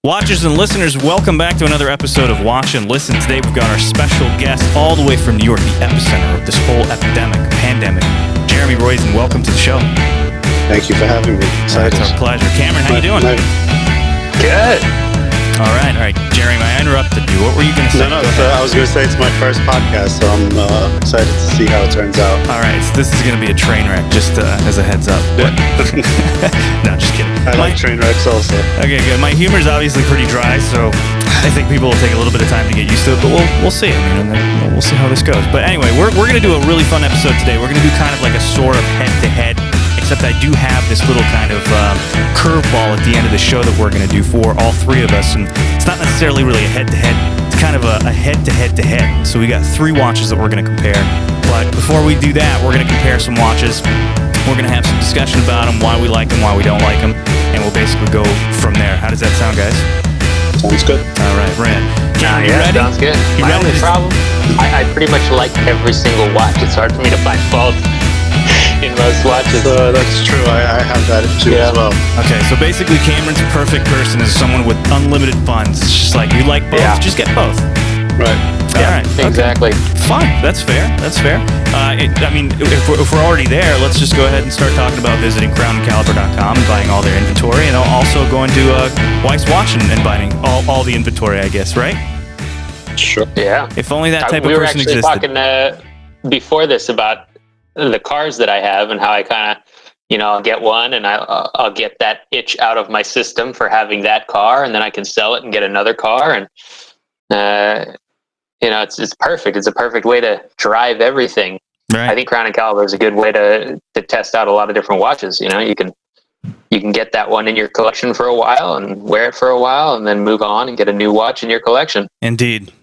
Watchers and listeners, welcome back to another episode of Watch and Listen. Today we've got our special guest all the way from New York, the epicenter of this whole pandemic. Jeremy Roizin, welcome to the show. Thank you for having me. It's our pleasure. Cameron, how you doing? Good. All right. Jeremy, I interrupted you. What were you going to say? No, I was going to say it's my first podcast, so I'm excited to see how it turns out. All right, so this is going to be a train wreck, just as a heads up. Yeah. No, just kidding. I like train wrecks also. Okay, good. My humor is obviously pretty dry, so I think people will take a little bit of time to get used to it, but we'll see. I mean, we'll see how this goes. But anyway, we're going to do a really fun episode today. We're going to do kind of like a sort of head-to-head, except I do have this little kind of curveball at the end of the show that we're going to do for all three of us, and it's not necessarily really a head-to-head. It's kind of a head-to-head-to-head. So we got three watches that we're going to compare. But before we do that, we're going to compare some watches. We're going to have some discussion about them, why we like them, why we don't like them, and we'll basically go from there. How does that sound, guys? Sounds good. All right, Rand. You ready? Sounds good. My only problem, I pretty much like every single watch. It's hard for me to find fault in most watches. That's true. I have that too as well. Okay, so basically Cameron's perfect person is someone with unlimited funds. It's just like, you like both, just get both. Right. Yeah, all right. Exactly. Okay. Fine. That's fair. I mean, if we're already there, let's just go ahead and start talking about visiting crownancaliber.com and buying all their inventory, and also going to Weiss Watch and buying all the inventory, I guess, right? Sure. Yeah. If only that type of person existed. We were actually talking before this about the cars that I have and how I kind of, I'll get one and I'll get that itch out of my system for having that car, and then I can sell it and get another car, and it's perfect. It's a perfect way to drive everything. Right. I think Crown and Caliber is a good way to test out a lot of different watches. You can get that one in your collection for a while and wear it for a while, and then move on and get a new watch in your collection. Indeed.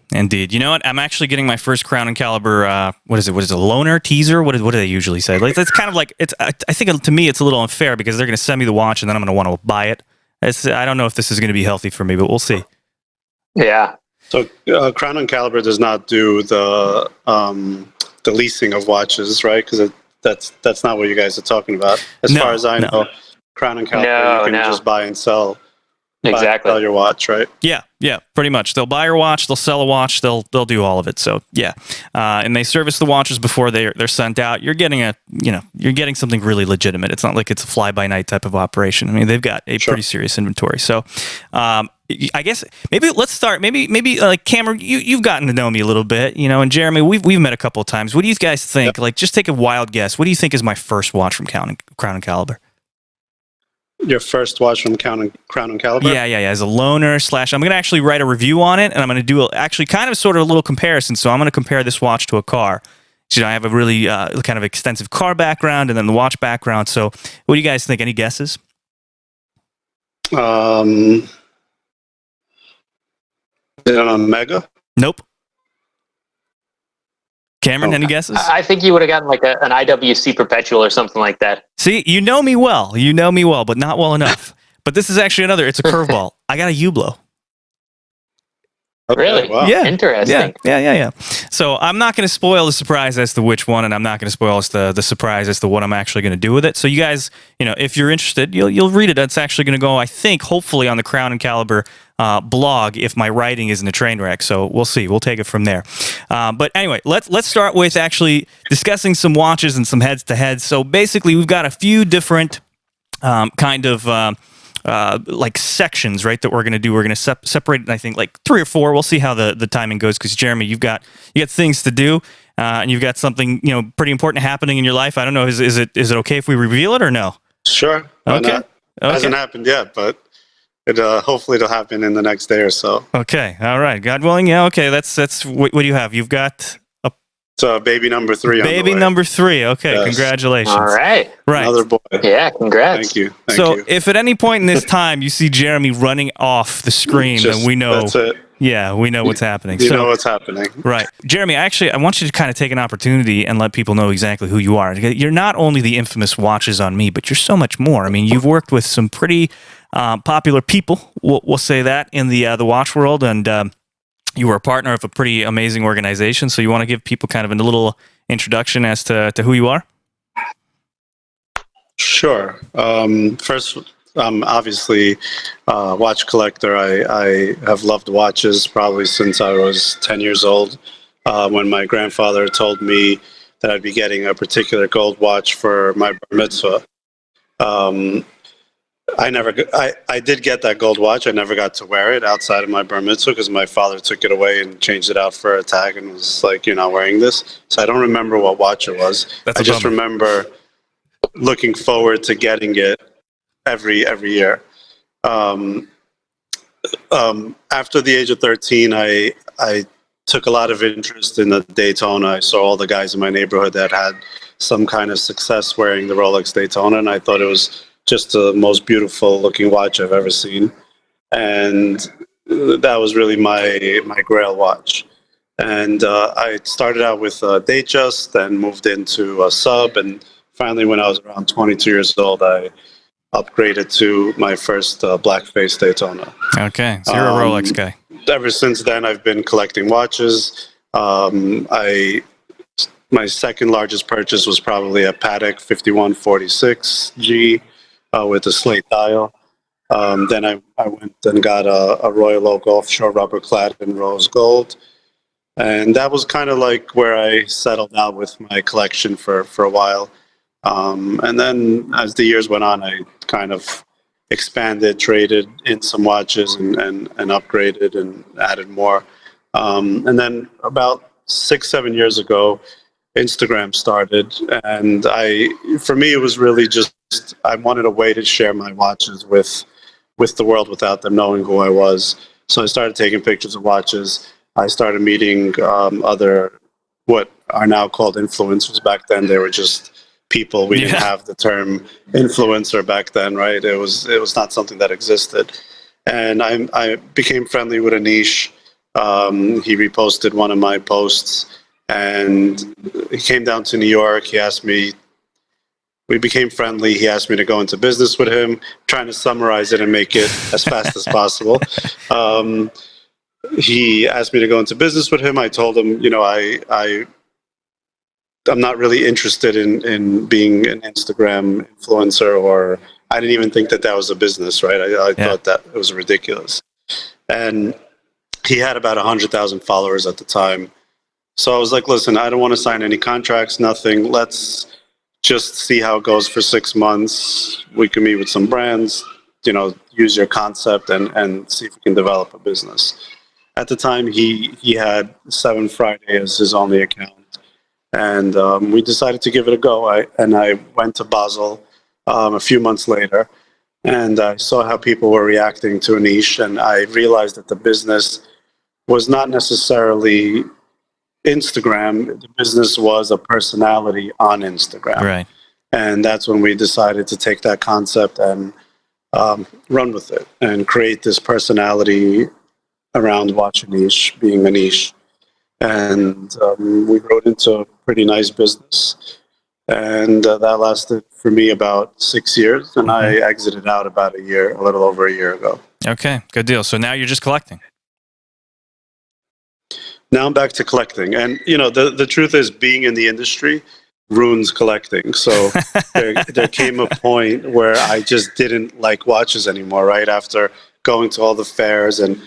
You know what? I'm actually getting my first Crown and Caliber. What is it? A loaner, teaser? What do they usually say? Like, it's kind of like I think to me it's a little unfair because they're going to send me the watch and then I'm going to want to buy it. I don't know if this is going to be healthy for me, but we'll see. Yeah. So Crown and Caliber does not do the leasing of watches, right? Because that's not what you guys are talking about. As far as I know, Crown and Caliber you can just buy and sell. Exactly. Sell your watch, right? Yeah, pretty much. They'll buy your watch, they'll sell a watch, they'll do all of it. So yeah, and they service the watches before they're sent out. You're getting something really legitimate. It's not like it's a fly by night type of operation. I mean, they've got a pretty serious inventory. So I guess maybe let's start. Maybe like Cameron, you've gotten to know me a little bit, and Jeremy, we've met a couple of times. What do you guys think? Yep. Like, just take a wild guess. What do you think is my first watch from Crown and Caliber? Your first watch from Crown and Caliber? Yeah. As a loaner / I'm going to actually write a review on it, and I'm going to do sort of a little comparison. So I'm going to compare this watch to a car. So I have a really kind of extensive car background and then the watch background. So what do you guys think? Any guesses? Is it an Omega? Nope. Cameron, any guesses? I think you would have gotten like an IWC Perpetual or something like that. See, you know me well, but not well enough. But this is actually it's a curveball. I got a Hublot. Okay, really? wow. Yeah. Interesting. Yeah. So I'm not going to spoil the surprise as to which one, and I'm not going to spoil the surprise as to what I'm actually going to do with it. So you guys, if you're interested, you'll read it. It's actually going to go, I think, hopefully on the Crown and Caliber blog if my writing isn't a train wreck. So we'll see. We'll take it from there. But anyway, let's start with actually discussing some watches and some heads to heads. So basically, we've got a few different like sections, right, that we're going to do. We're going to separate it, I think, like 3 or 4. We'll see how the timing goes, because Jeremy, you got things to do, and you've got something pretty important happening in your life. I don't know, is it okay if we reveal it or no? Sure. Okay. It hasn't happened yet, but it hopefully it'll happen in the next day or so. Okay. All right. God willing. Yeah. Okay. That's what do you have? You've got So baby number 3 on the way. Baby number 3. Okay, yes. Congratulations. All right. Another boy. Yeah, congrats. Thank you. So if at any point in this time you see Jeremy running off the screen, then we know. That's it. Yeah, we know what's happening. You know what's happening. Right. Jeremy, actually, I want you to kind of take an opportunity and let people know exactly who you are. You're not only the infamous Watches on Me, but you're so much more. I mean, you've worked with some pretty popular people, we'll say that, in the watch world, and you were a partner of a pretty amazing organization. So you want to give people kind of a little introduction as to who you are? Sure. First I'm obviously a watch collector. I have loved watches probably since I was 10 years old, when my grandfather told me that I'd be getting a particular gold watch for my bar mitzvah. I did get that gold watch. I never got to wear it outside of my bar mitzvah because my father took it away and changed it out for a tag and was like, "You're not wearing this." So I don't remember what watch it was. I just remember looking forward to getting it every year. After the age of 13, I took a lot of interest in the Daytona. I saw all the guys in my neighborhood that had some kind of success wearing the Rolex Daytona, and I thought it was just the most beautiful looking watch I've ever seen. And that was really my grail watch. And I started out with Datejust, then moved into a sub, and finally when I was around 22 years old, I upgraded to my first blackface Daytona. Okay, so you're a Rolex guy. Ever since then, I've been collecting watches. My second largest purchase was probably a Patek 5146G with a slate dial. Then I went and got a Royal Oak offshore rubber clad in rose gold. And that was kind of like where I settled out with my collection for a while. And then as the years went on, I kind of expanded, traded in some watches and upgraded and added more. And then about 6-7 years ago, Instagram started. And for me, it was really just, I wanted a way to share my watches with the world without them knowing who I was. So I started taking pictures of watches. I started meeting other, what are now called influencers. Back then, they were just people. We didn't have the term influencer back then, right? It was not something that existed. And I became friendly with Anish. He reposted one of my posts, and he came down to New York. He asked me. We became friendly. He asked me to go into business with him. Trying to summarize it and make it as fast as possible. He asked me to go into business with him. I told him, I'm not really interested in being an Instagram influencer, or I didn't even think that was a business, right? I thought that it was ridiculous. And he had about 100,000 followers at the time. So I was like, listen, I don't want to sign any contracts, nothing. Let's just see how it goes for 6 months. We can meet with some brands, use your concept and see if we can develop a business. At the time, he had 7 Friday as his only account. And we decided to give it a go. I went to Basel a few months later, and I saw how people were reacting to Anish, and I realized that the business was not necessarily Instagram. The business was a personality on Instagram. Right. And that's when we decided to take that concept and run with it and create this personality around Watch Anish, being Anish. And we rode into a pretty nice business. And that lasted for me about 6 years. And I exited out about a little over a year ago. Okay, good deal. So now you're just collecting. Now I'm back to collecting. And, the truth is, being in the industry ruins collecting. So there came a point where I just didn't like watches anymore, right? After going to all the fairs and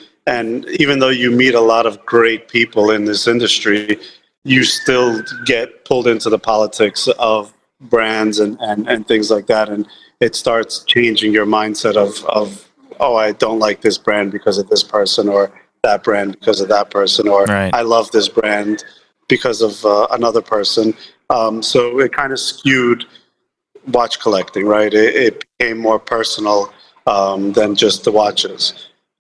even though you meet a lot of great people in this industry, you still get pulled into the politics of brands and things like that. And it starts changing your mindset of, oh, I don't like this brand because of this person, or that brand because of that person, or I love this brand because of another person. So it kind of skewed watch collecting, right? It became more personal than just the watches.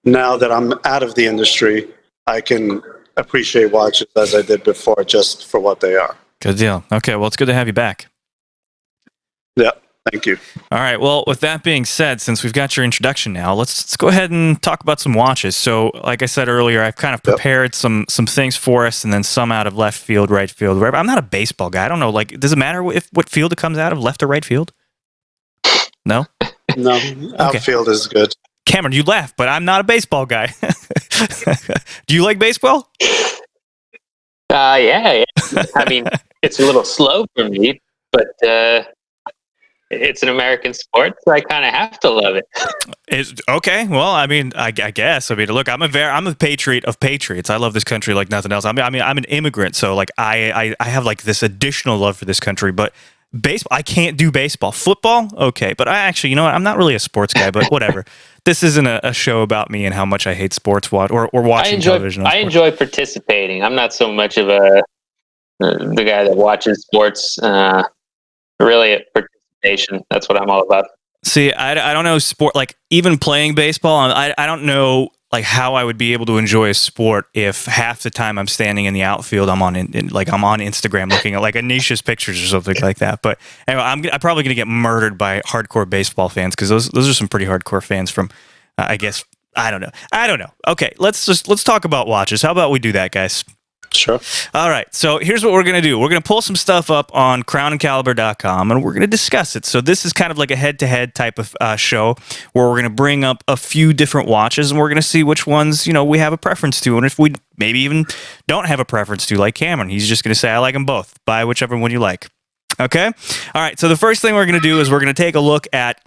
Now that I'm out of the industry, I can appreciate watches as I did before, just for what they are. Good deal. Okay, well, it's good to have you back. Yeah, thank you. All right, well, with that being said, since we've got your introduction now, let's go ahead and talk about some watches. So, like I said earlier, I've kind of prepared some things for us, and then some out of left field, right field, wherever. I'm not a baseball guy. I don't know, does it matter what field it comes out of, left or right field? No? No, outfield is good. Cameron, you laugh, but I'm not a baseball guy. Do you like baseball? Yeah. I mean, it's a little slow for me, but It's an American sport, so I kind of have to love it. Okay. Well, I mean, I guess. I mean, look, I'm a patriot of patriots. I love this country like nothing else. I mean, I'm an immigrant, so like I have like this additional love for this country. But baseball, I can't do baseball. Football, okay. But I actually, you know what? I'm not really a sports guy. But whatever. This isn't a show about me and how much I hate sports or watching television. I enjoy participating. I'm not so much of the guy that watches sports. Really, at participation. That's what I'm all about. See, I don't know sport, like even playing baseball. I don't know like how I would be able to enjoy a sport if half the time I'm standing in the outfield, I'm on Instagram looking at like Anish's pictures or something like that. But anyway, I'm probably going to get murdered by hardcore baseball fans because those are some pretty hardcore fans from, I guess, I don't know. Okay, let's talk about watches. How about we do that, guys? Sure. All right. So here's what we're going to do. We're going to pull some stuff up on crownandcaliber.com and we're going to discuss it. So this is kind of like a head-to-head type of show where we're going to bring up a few different watches and we're going to see which ones, we have a preference to. And if we maybe even don't have a preference to, like Cameron, he's just going to say, I like them both. Buy whichever one you like. Okay? All right. So the first thing we're going to do is we're going to take a look at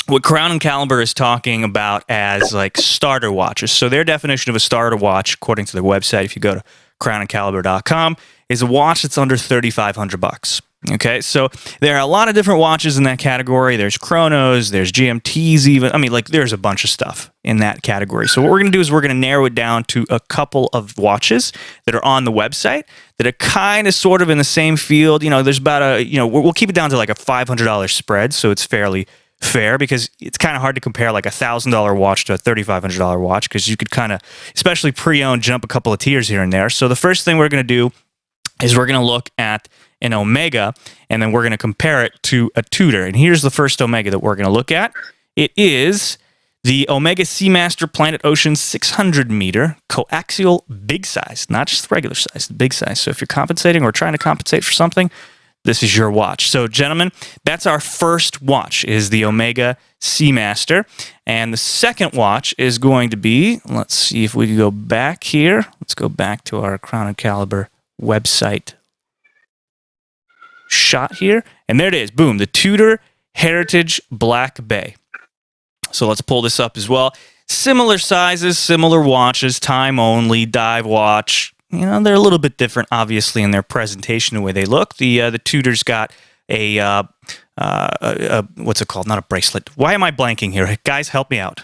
what Crown and Caliber is talking about as like starter watches. So their definition of a starter watch, according to their website, if you go to crownandcaliber.com, is a watch that's under $3,500. Okay, so there are a lot of different watches in that category. There's Chronos, there's GMTs even. I mean, like there's a bunch of stuff in that category. So what we're going to do is we're going to narrow it down to a couple of watches that are on the website that are kind of sort of in the same field. There's about we'll keep it down to like a $500 spread, so it's fairly fair because it's kind of hard to compare like $1,000 watch to a $3,500 watch because you could kind of, especially pre-owned, jump a couple of tiers here and there. So the first thing we're going to do is we're going to look at an Omega and then we're going to compare it to a Tudor. And here's the first Omega that we're going to look at. It is the Omega Seamaster Planet Ocean 600 meter coaxial big size, not just the regular size, the big size. So if you're compensating or trying to compensate for something, this is your watch. So, gentlemen, that's our first watch, is the Omega Seamaster. And the second watch is going to be, let's see if we can go back here. Let's go back to our Crown and Caliber website shot here. And there it is. Boom. The Tudor Heritage Black Bay. So let's pull this up as well. Similar sizes, similar watches, time only, dive watch. They're a little bit different, obviously, in their presentation, the way they look. The Tudor's got a what's it called? Not a bracelet. Why am I blanking here? Guys, help me out.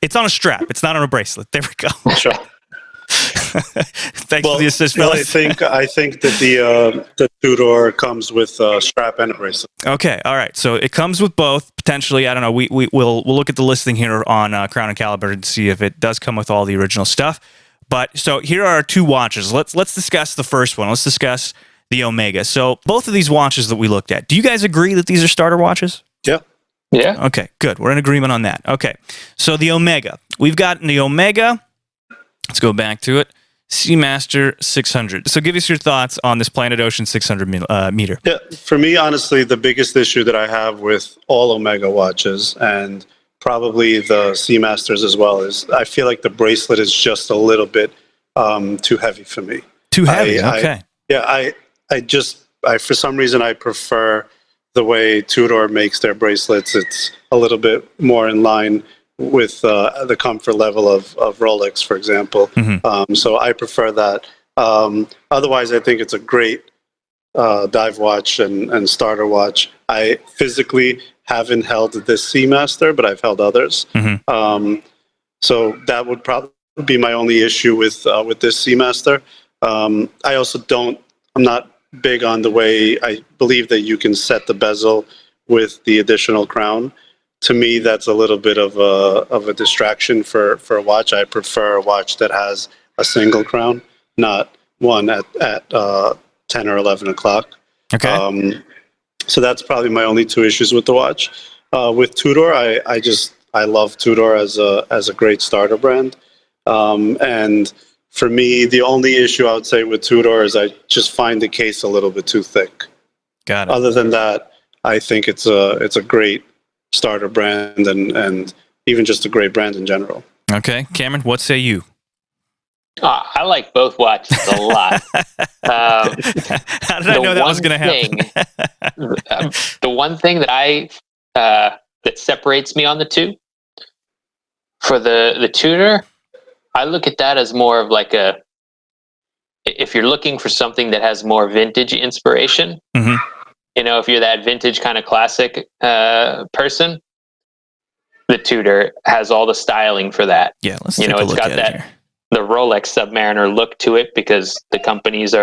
It's on a strap. It's not on a bracelet. There we go. Sure. Thanks for the assist, well, fellas. I think that the Tudor comes with a strap and a bracelet. Okay, all right. So it comes with both potentially. I don't know. We'll look at the listing here on Crown and Caliber and see if it does come with all the original stuff. But so here are our two watches. Let's discuss the first one. Let's discuss the Omega. So both of these watches that we looked at, do you guys agree that these are starter watches? Yeah. Yeah. Okay, good. We're in agreement on that. Okay. So the Omega. We've got the Omega. Let's go back to it. Seamaster 600. So give us your thoughts on this Planet Ocean 600 meter. Yeah. For me, honestly, the biggest issue that I have with all Omega watches and probably the Seamasters as well is I feel like the bracelet is just a little bit too heavy for me. Too heavy, okay. I for some reason I prefer the way Tudor makes their bracelets. It's a little bit more in line with the comfort level of Rolex, for example. Mm-hmm. So I prefer that. Otherwise, I think it's a great dive watch and starter watch. I physically haven't held this Seamaster, but I've held others. Mm-hmm. So that would probably be my only issue with this Seamaster. I also I'm not big on the way I believe that you can set the bezel with the additional crown. To me, that's a little bit of a distraction for a watch. I prefer a watch that has a single crown, not one at 10 or 11 o'clock. Okay. So that's probably my only two issues with the watch. With Tudor, I love Tudor as a great starter brand. And for me, the only issue I would say with Tudor is I just find the case a little bit too thick. Got it. Other than that, I think it's a great starter brand and even just a great brand in general. Okay, Cameron, what say you? I like both watches a lot. How did I know that was going to happen? The one thing that that separates me on the two, for the Tudor, I look at that as more of like if you're looking for something that has more vintage inspiration, mm-hmm. If you're that vintage kind of classic person, the Tudor has all the styling for that. Yeah, let's take a look at it here. The Rolex Submariner look to it because the companies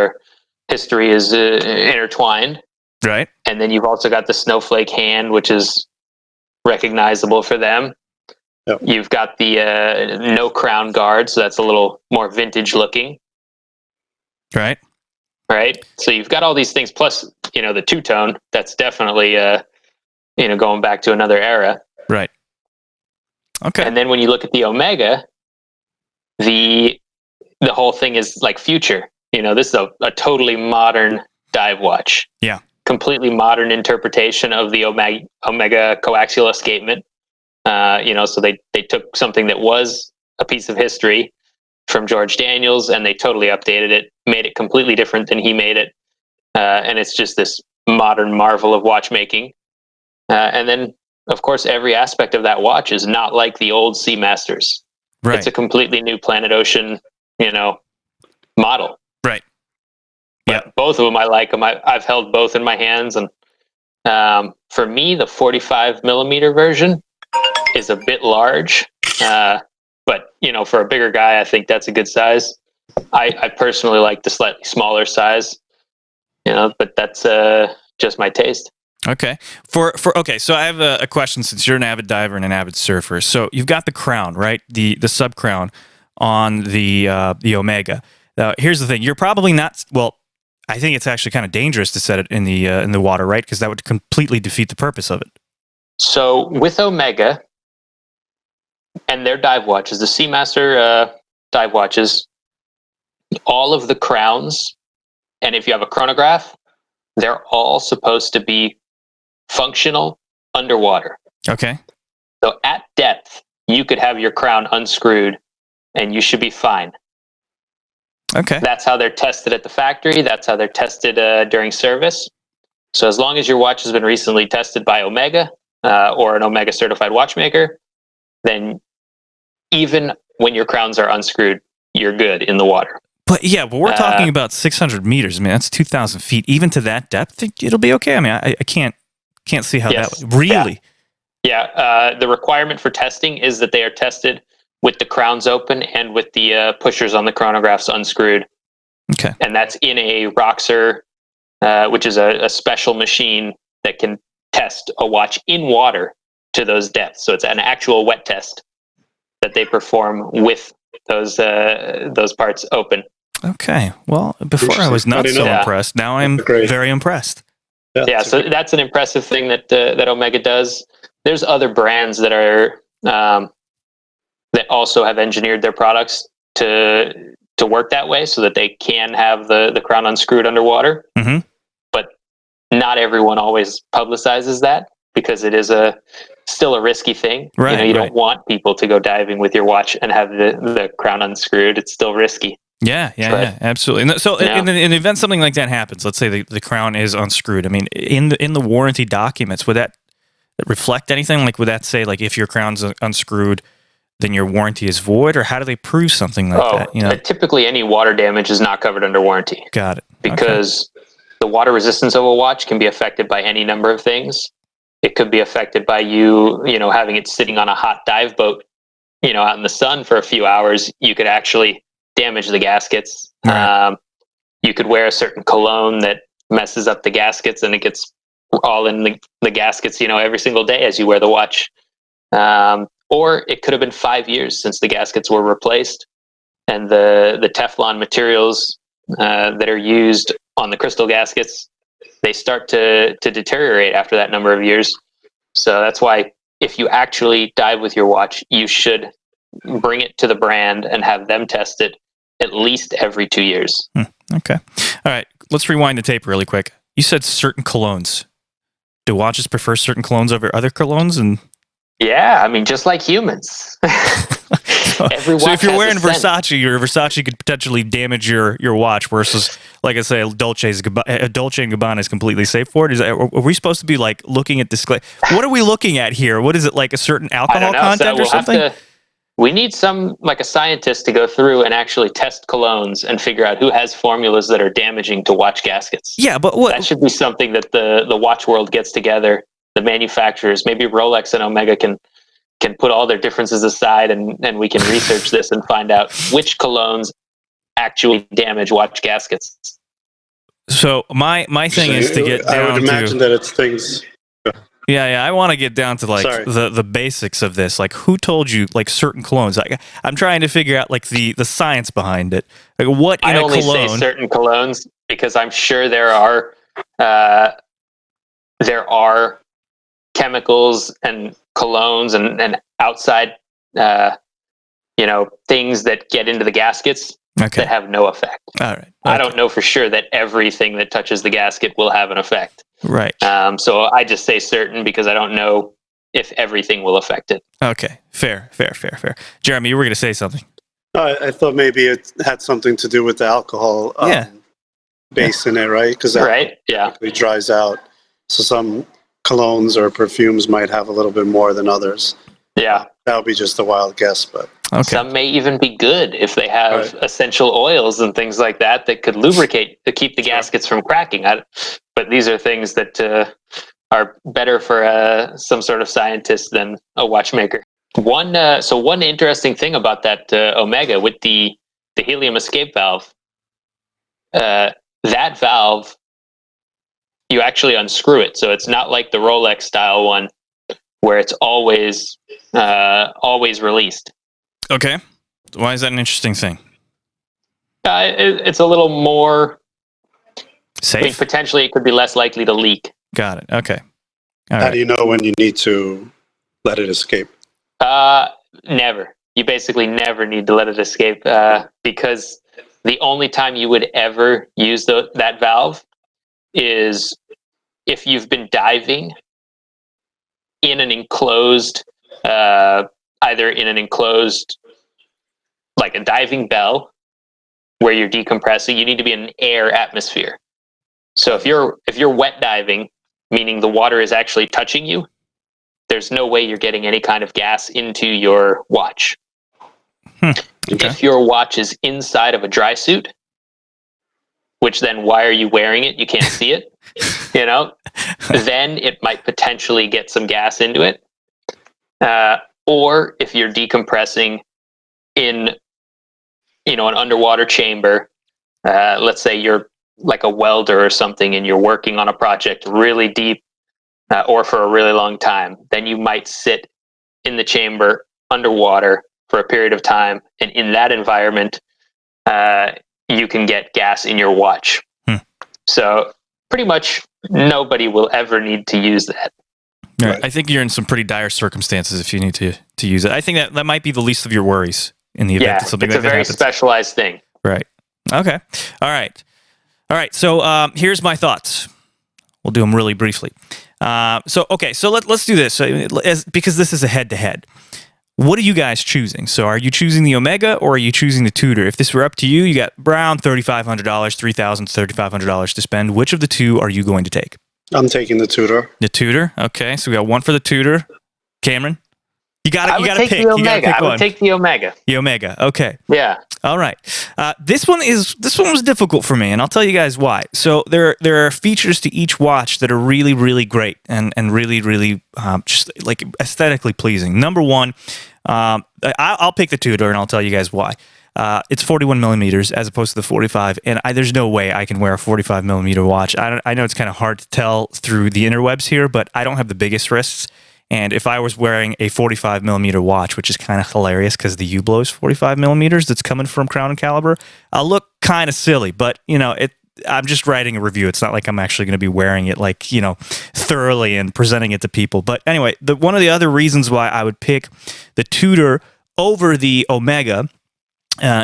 history is intertwined. Right. And then you've also got the snowflake hand, which is recognizable for them. Yep. You've got the no crown guard, so that's a little more vintage looking. Right. Right. So you've got all these things, plus, the two-tone, that's definitely, going back to another era. Right. Okay. And then when you look at the Omega, the whole thing is like future. This is a totally modern dive watch. Yeah. Completely modern interpretation of the Omega coaxial escapement. So they took something that was a piece of history from George Daniels and they totally updated it, made it completely different than he made it. And it's just this modern marvel of watchmaking. And then, of course, every aspect of that watch is not like the old Seamasters. Right. It's a completely new Planet Ocean, model. Right. Yeah. Both of them I like them. I've held both in my hands, and for me, the 45 millimeter version is a bit large. But for a bigger guy, I think that's a good size. I personally like the slightly smaller size. But that's just my taste. Okay. Okay, so I have a question since you're an avid diver and an avid surfer. So you've got the crown, right? The sub crown on the Omega. Here's the thing: you're probably not. Well, I think it's actually kind of dangerous to set it in the water, right? Because that would completely defeat the purpose of it. So with Omega and their dive watches, the Seamaster dive watches, all of the crowns, and if you have a chronograph, they're all supposed to be functional underwater. Okay. So at depth, you could have your crown unscrewed and you should be fine. Okay. That's how they're tested at the factory. That's how they're tested during service. So as long as your watch has been recently tested by Omega or an Omega certified watchmaker, then even when your crowns are unscrewed, you're good in the water. But we're talking about 600 meters. I mean, that's 2,000 feet. Even to that depth, it'll be okay. I mean, I can't see how that would really. Yeah. The requirement for testing is that they are tested with the crowns open and with the pushers on the chronographs unscrewed. Okay. And that's in a Roxer, which is a special machine that can test a watch in water to those depths. So it's an actual wet test that they perform with those parts open. Okay. Well, before I was not so impressed. Now I'm very impressed. Yeah. So that's an impressive thing that Omega does. There's other brands that are that also have engineered their products to work that way, so that they can have the crown unscrewed underwater. Mm-hmm. But not everyone always publicizes that because it is still a risky thing. Right. You don't want people to go diving with your watch and have the crown unscrewed. It's still risky. Yeah, absolutely. So, in the event something like that happens, let's say the crown is unscrewed. I mean, in the warranty documents, would that reflect anything? Like, would that say like if your crown's unscrewed, then your warranty is void, or how do they prove something like that? Typically, any water damage is not covered under warranty. Got it. Because the water resistance of a watch can be affected by any number of things. It could be affected by you having it sitting on a hot dive boat, out in the sun for a few hours. You could actually damage the gaskets. Right. You could wear a certain cologne that messes up the gaskets, and it gets all in the gaskets, every single day as you wear the watch. Or it could have been 5 years since the gaskets were replaced, and the Teflon materials that are used on the crystal gaskets, they start to deteriorate after that number of years. So that's why if you actually dive with your watch, you should bring it to the brand and have them test it at least every 2 years. Okay. All right. Let's rewind the tape really quick. You said certain colognes. Do watches prefer certain colognes over other colognes? And Yeah, I mean, just like humans. So if you're wearing Versace, your Versace could potentially damage your watch. Versus, like I say, Dolce & Gabbana is completely safe for it. Are we supposed to be like looking at this? What are we looking at here? What is it, like a certain alcohol content or something? We need a scientist to go through and actually test colognes and figure out who has formulas that are damaging to watch gaskets. Yeah, but what? That should be something that the watch world gets together. The manufacturers, maybe Rolex and Omega, can put all their differences aside, and we can research this and find out which colognes actually damage watch gaskets. So my thing is to get down to... I would imagine that it's things... Yeah, I want to get down to like the basics of this. Like, who told you like certain colognes? Like, I'm trying to figure out like the science behind it. Like, what in a cologne? I only say certain colognes because I'm sure there are chemicals and colognes and outside things that get into the gaskets that have no effect. All right. Okay. I don't know for sure that everything that touches the gasket will have an effect. Right. So I just say certain because I don't know if everything will affect it. Okay. Fair. Jeremy, you were going to say something. I thought maybe it had something to do with the alcohol base in it, right? Because it dries out. So some colognes or perfumes might have a little bit more than others. Yeah. That would be just a wild guess, but... Okay. Some may even be good if they have essential oils and things like that could lubricate to keep the gaskets from cracking. But these are things that are better for some sort of scientist than a watchmaker. One interesting thing about that Omega with the helium escape valve, that valve, you actually unscrew it. So it's not like the Rolex style one where it's always released. Okay. Why is that an interesting thing? It's a little more safe. I mean, potentially, it could be less likely to leak. Got it. Okay. How do you know when you need to let it escape? Never. You basically never need to let it escape because the only time you would ever use that valve is if you've been diving in an enclosed, either in an enclosed, like a diving bell where you're decompressing. You need to be in an air atmosphere. So if you're wet diving, meaning the water is actually touching you, there's no way you're getting any kind of gas into your watch. Okay. If your watch is inside of a dry suit, which then why are you wearing it? You can't see it, then it might potentially get some gas into it. Or if you're decompressing in, an underwater chamber, let's say you're like a welder or something and you're working on a project really deep or for a really long time, then you might sit in the chamber underwater for a period of time. And in that environment, you can get gas in your watch. So pretty much nobody will ever need to use that. Right. I think you're in some pretty dire circumstances if you need to use it. I think that might be the least of your worries in the event that something like that happens. It's a very specialized thing. Right. Okay. All right. So here's my thoughts. We'll do them really briefly. So let's do this because this is a head-to-head. What are you guys choosing? So are you choosing the Omega or are you choosing the Tudor? If this were up to you, you got around $3,500, $3,000 to spend. Which of the two are you going to take? I'm taking the Tudor. The Tudor? Okay, so we got one for the Tudor. Cameron? You got to pick. The Omega. I would take the Omega. The Omega. Okay. Yeah. All right. This one was difficult for me, and I'll tell you guys why. So there are features to each watch that are really, really great and really, really just like aesthetically pleasing. Number one, I'll pick the Tudor, and I'll tell you guys why. It's 41 millimeters as opposed to the 45, and there's no way I can wear a 45 millimeter watch. I know it's kind of hard to tell through the interwebs here, but I don't have the biggest wrists. And if I was wearing a 45 millimeter watch, which is kind of hilarious because the Hublot is 45 millimeters that's coming from Crown & Caliber, I'll look kind of silly, but I'm just writing a review. It's not like I'm actually going to be wearing it thoroughly and presenting it to people. But anyway, one of the other reasons why I would pick the Tudor over the Omega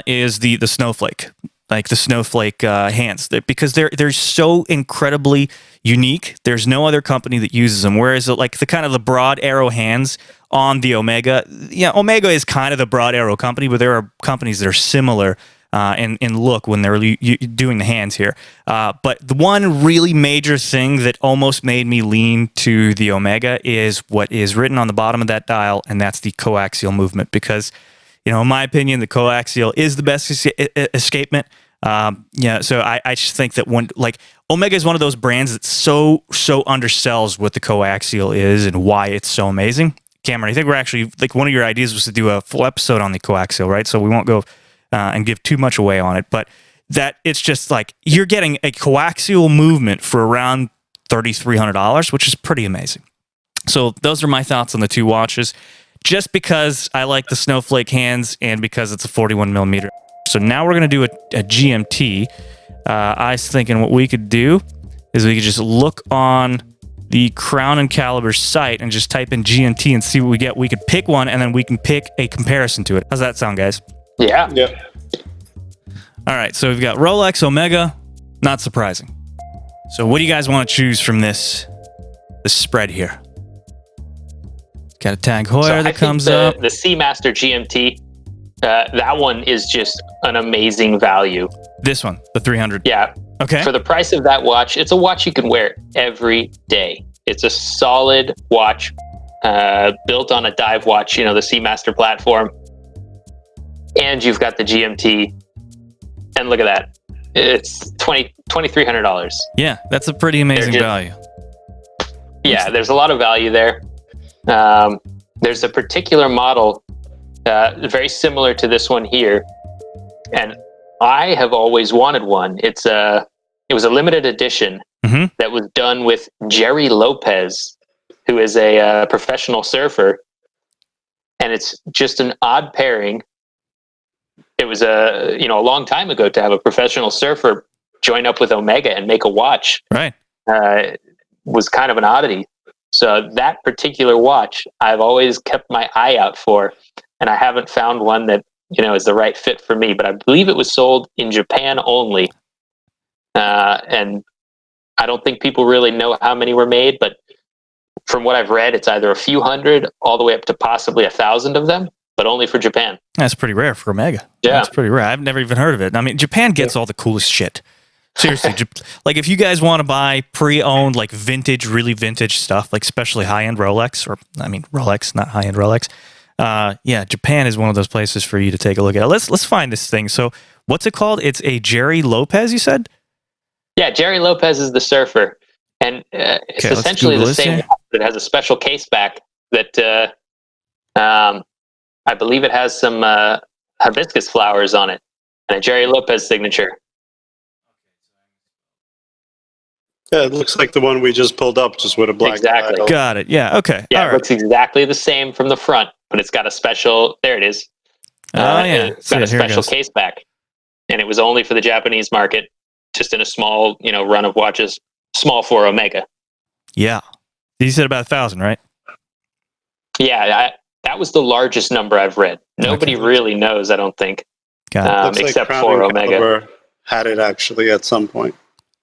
is the snowflake. like the snowflake hands, because they're so incredibly unique. There's no other company that uses them. Whereas like the kind of the broad arrow hands on the Omega, Omega is kind of the broad arrow company, but there are companies that are similar in look when they're doing the hands here. But the one really major thing that almost made me lean to the Omega is what is written on the bottom of that dial, and that's the coaxial movement. Because, in my opinion, the coaxial is the best escapement. So I just think that Omega is one of those brands that so undersells what the coaxial is and why it's so amazing. Cameron, I think we're actually, one of your ideas was to do a full episode on the coaxial, right? So we won't go and give too much away on it, but that it's just you're getting a coaxial movement for around $3,300, which is pretty amazing. So those are my thoughts on the two watches, just because I like the snowflake hands and because it's a 41 millimeter. So now we're going to do a GMT. I was thinking what we could do is we could just look on the Crown and Caliber site and just type in GMT and see what we get. We could pick one, and then we can pick a comparison to it. How's that sound, guys? Yeah. All right, so we've got Rolex Omega. Not surprising. So what do you guys want to choose from this spread here? Got a Tag Heuer that comes up. The Seamaster GMT, that one is just an amazing value. This one, the 300. Yeah. Okay. For the price of that watch, it's a watch you can wear every day. It's a solid watch, built on a dive watch, the Seamaster platform. And you've got the GMT. And look at that. It's $2,300. Yeah, that's a pretty amazing value. Yeah, there's a lot of value there. There's a particular model very similar to this one here. And I have always wanted one. It was a limited edition that was done with Jerry Lopez, who is a professional surfer. And it's just an odd pairing. It was a long time ago to have a professional surfer join up with Omega and make a watch. Right. Was kind of an oddity. So that particular watch, I've always kept my eye out for, and I haven't found one that is the right fit for me. But I believe it was sold in Japan only, and I don't think people really know how many were made. But from what I've read, it's either a few hundred all the way up to possibly 1,000 of them, but only for Japan. That's pretty rare for Omega. Yeah, that's pretty rare. I've never even heard of it. I mean, Japan gets all the coolest shit. Seriously, if you guys want to buy pre-owned, really vintage stuff, especially high-end Rolex, Rolex, not high-end Rolex. Japan is one of those places for you to take a look at. Let's find this thing. So, what's it called? It's a Jerry Lopez, you said? Yeah, Jerry Lopez is the surfer, and it's essentially the same watch that has a special case back that I believe it has some hibiscus flowers on it and a Jerry Lopez signature. Yeah, it looks like the one we just pulled up, just with a black dial. Got it. Yeah, okay. Yeah, it looks exactly the same from the front, but it's got a special, there it is. It's got a special case back. And it was only for the Japanese market, just in a small, run of watches, small for Omega. Yeah. You said about 1,000, right? Yeah, that was the largest number I've read. Nobody really knows, I don't think, except for Omega. Caliber had it actually at some point.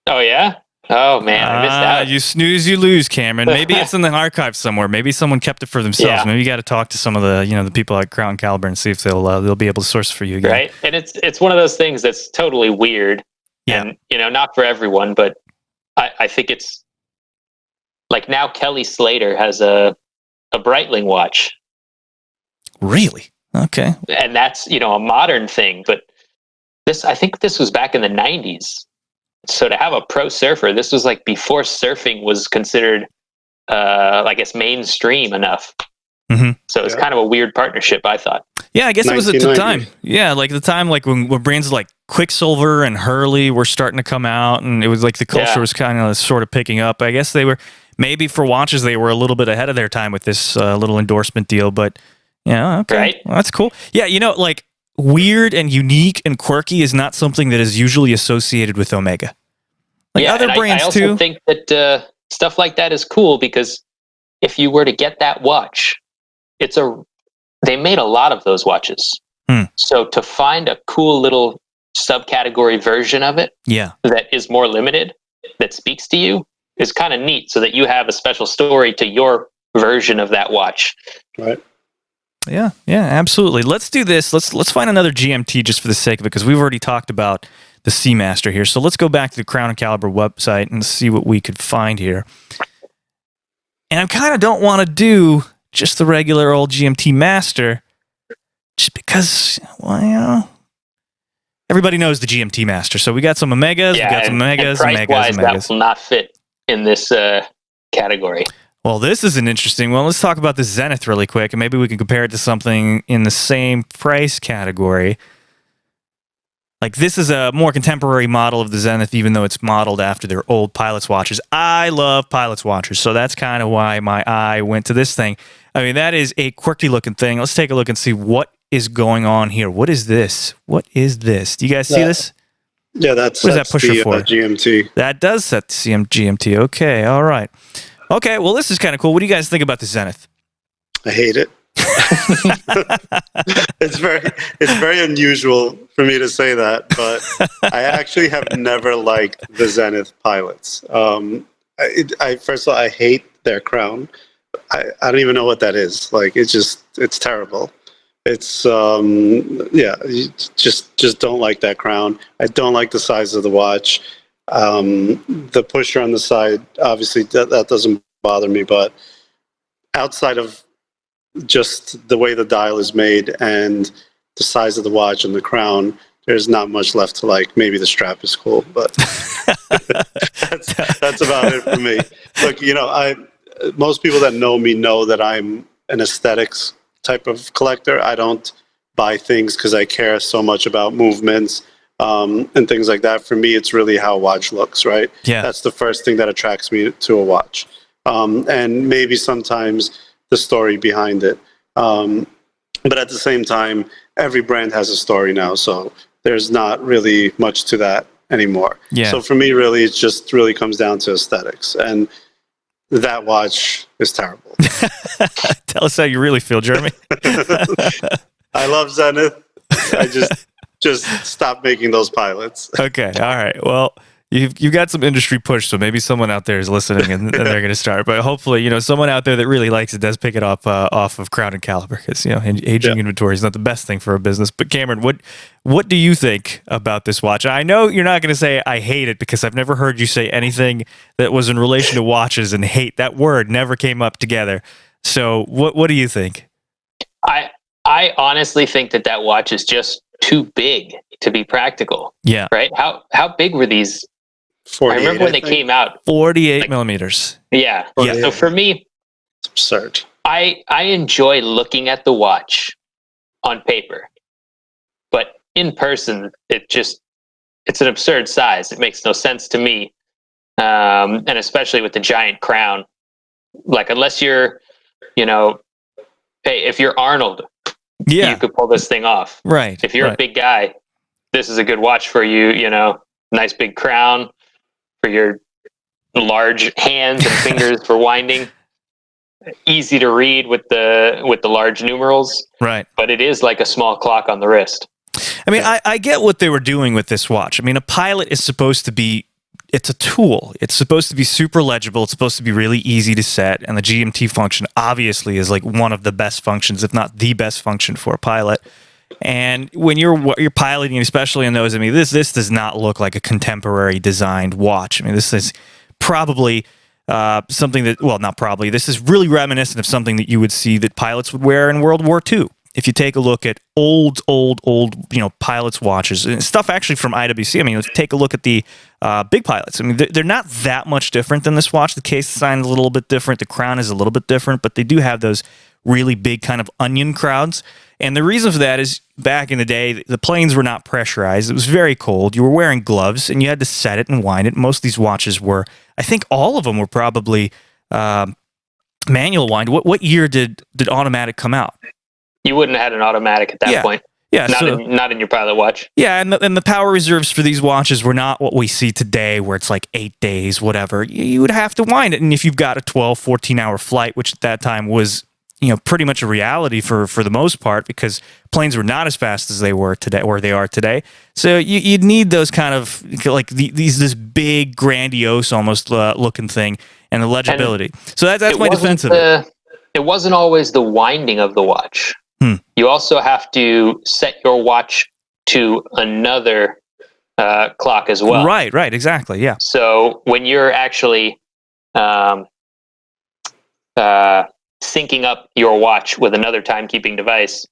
Oh, yeah? Oh, man, I missed out. You snooze, you lose, Cameron. Maybe it's in the archive somewhere. Maybe someone kept it for themselves. Yeah. Maybe you got to talk to some of the, the people at Crown Caliber and see if they'll be able to source for you again. Right, and it's one of those things that's totally weird. Yeah. And, not for everyone, but I think it's like now Kelly Slater has a Breitling watch. Really? Okay. And that's, a modern thing, but I think this was back in the 90s. So to have a pro surfer, this was before surfing was considered, I guess, mainstream enough. Mm-hmm. So it's kind of a weird partnership, I thought. Yeah, I guess it was at the time. Yeah, the time when brands like Quicksilver and Hurley were starting to come out, and it was the culture was kind of sort of picking up. I guess they were, maybe for watches, they were a little bit ahead of their time with this little endorsement deal. But yeah, okay, right? Well, that's cool. Yeah, weird and unique and quirky is not something that is usually associated with Omega. Other brands I also think that stuff like that is cool, because if you were to get that watch, they made a lot of those watches. So to find a cool little subcategory version of it that is more limited, that speaks to you, is kind of neat, so that you have a special story to your version of that watch. Right. Yeah, absolutely. Let's do this. Let's find another GMT just for the sake of it, because we've already talked about the Seamaster here. So let's go back to the Crown and Caliber website and see what we could find here. And I kind of don't want to do just the regular old GMT Master, just because, well, you know, everybody knows the GMT Master. So we got some Omegas, we got some Omegas, Omegas. That will not fit in this category. Well, this is an interesting one. Let's talk about the Zenith really quick, and maybe we can compare it to something in the same price category. Like, this is a more contemporary model of the Zenith, even though it's modeled after their old Pilot's watches. I love Pilot's watches, so that's kind of why my eye went to this thing. I mean, that is a quirky-looking thing. Let's take a look and see what is going on here. What is this? What is this? Do you guys see this? Yeah, what is that pusher for? GMT. That does set the GMT. Okay, all right. Okay, well, this is kind of cool. What do you guys think about the Zenith? I hate it. It's very unusual for me to say that, but I actually have never liked the Zenith Pilots. First of all, I hate their crown. I don't even know what that is. Like, it's terrible. It's just don't like that crown. I don't like the size of the watch. The pusher on the side, obviously that doesn't bother me, but outside of just the way the dial is made and the size of the watch and the crown, there's not much left to like. Maybe the strap is cool, but that's about it for me. Look, you know, most people that know me know that I'm an aesthetics type of collector. I don't buy things because I care so much about movements and things like that. For me, it's really how a watch looks, right? Yeah. That's the first thing that attracts me to a watch. And maybe sometimes the story behind it. But at the same time, every brand has a story now, so there's not really much to that anymore. Yeah. So for me, really, it just really comes down to aesthetics. And that watch is terrible. Tell us how you really feel, Jeremy. I love Zenith. I just stop making those Pilots. Okay, all right. Well, you've got some industry push, so maybe someone out there is listening and they're going to start. But hopefully, you know, someone out there that really likes it does pick it off of Crown and Caliber, because, you know, aging inventory is not the best thing for a business. But Cameron, what do you think about this watch? I know you're not going to say I hate it, because I've never heard you say anything that was in relation to watches and hate. That word never came up together. So what do you think? I honestly think that watch is just too big to be practical. Yeah. Right? How big were these? I remember when they came out. 48 millimeters. Yeah. Yeah. So for me, it's absurd. I enjoy looking at the watch on paper, but in person, it's an absurd size. It makes no sense to me. And especially with the giant crown, like, unless you're, you know, hey, if you're Arnold, you could pull this thing off. Right. If you're a big guy, this is a good watch for you. You know, nice big crown for your large hands and fingers for winding. Easy to read with the large numerals. Right. But it is like a small clock on the wrist. I mean, I get what they were doing with this watch. I mean, a Pilot is supposed to be, it's a tool. It's supposed to be super legible. It's supposed to be really easy to set. And the GMT function obviously is like one of the best functions, if not the best function for a Pilot. And when you're piloting, especially in those, I mean, this does not look like a contemporary designed watch. I mean, this is probably something that, well, not probably, this is really reminiscent of something that you would see that pilots would wear in World War II. If you take a look at old, you know, pilots' watches and stuff actually from IWC, I mean, let's take a look at the big Pilots. I mean, they're not that much different than this watch. The case design is a little bit different. The crown is a little bit different, but they do have those really big kind of onion crowns. And the reason for that is back in the day, the planes were not pressurized. It was very cold. You were wearing gloves and you had to set it and wind it. Most of these watches were, I think all of them were probably manual wind. What year did automatic come out? You wouldn't have had an automatic at that point. Yeah, not in your Pilot watch. Yeah, and the power reserves for these watches were not what we see today, where it's like 8 days, whatever. You would have to wind it. And if you've got a 12, 14-hour flight, which at that time was, pretty much a reality for the most part, because planes were not as fast as they were today, or they are today. So you'd need those kind of like this big, grandiose, almost looking thing, and the legibility. So that's my defense of it. It wasn't always the winding of the watch. You also have to set your watch to another clock as well. Right, exactly, yeah. So when you're actually syncing up your watch with another timekeeping device,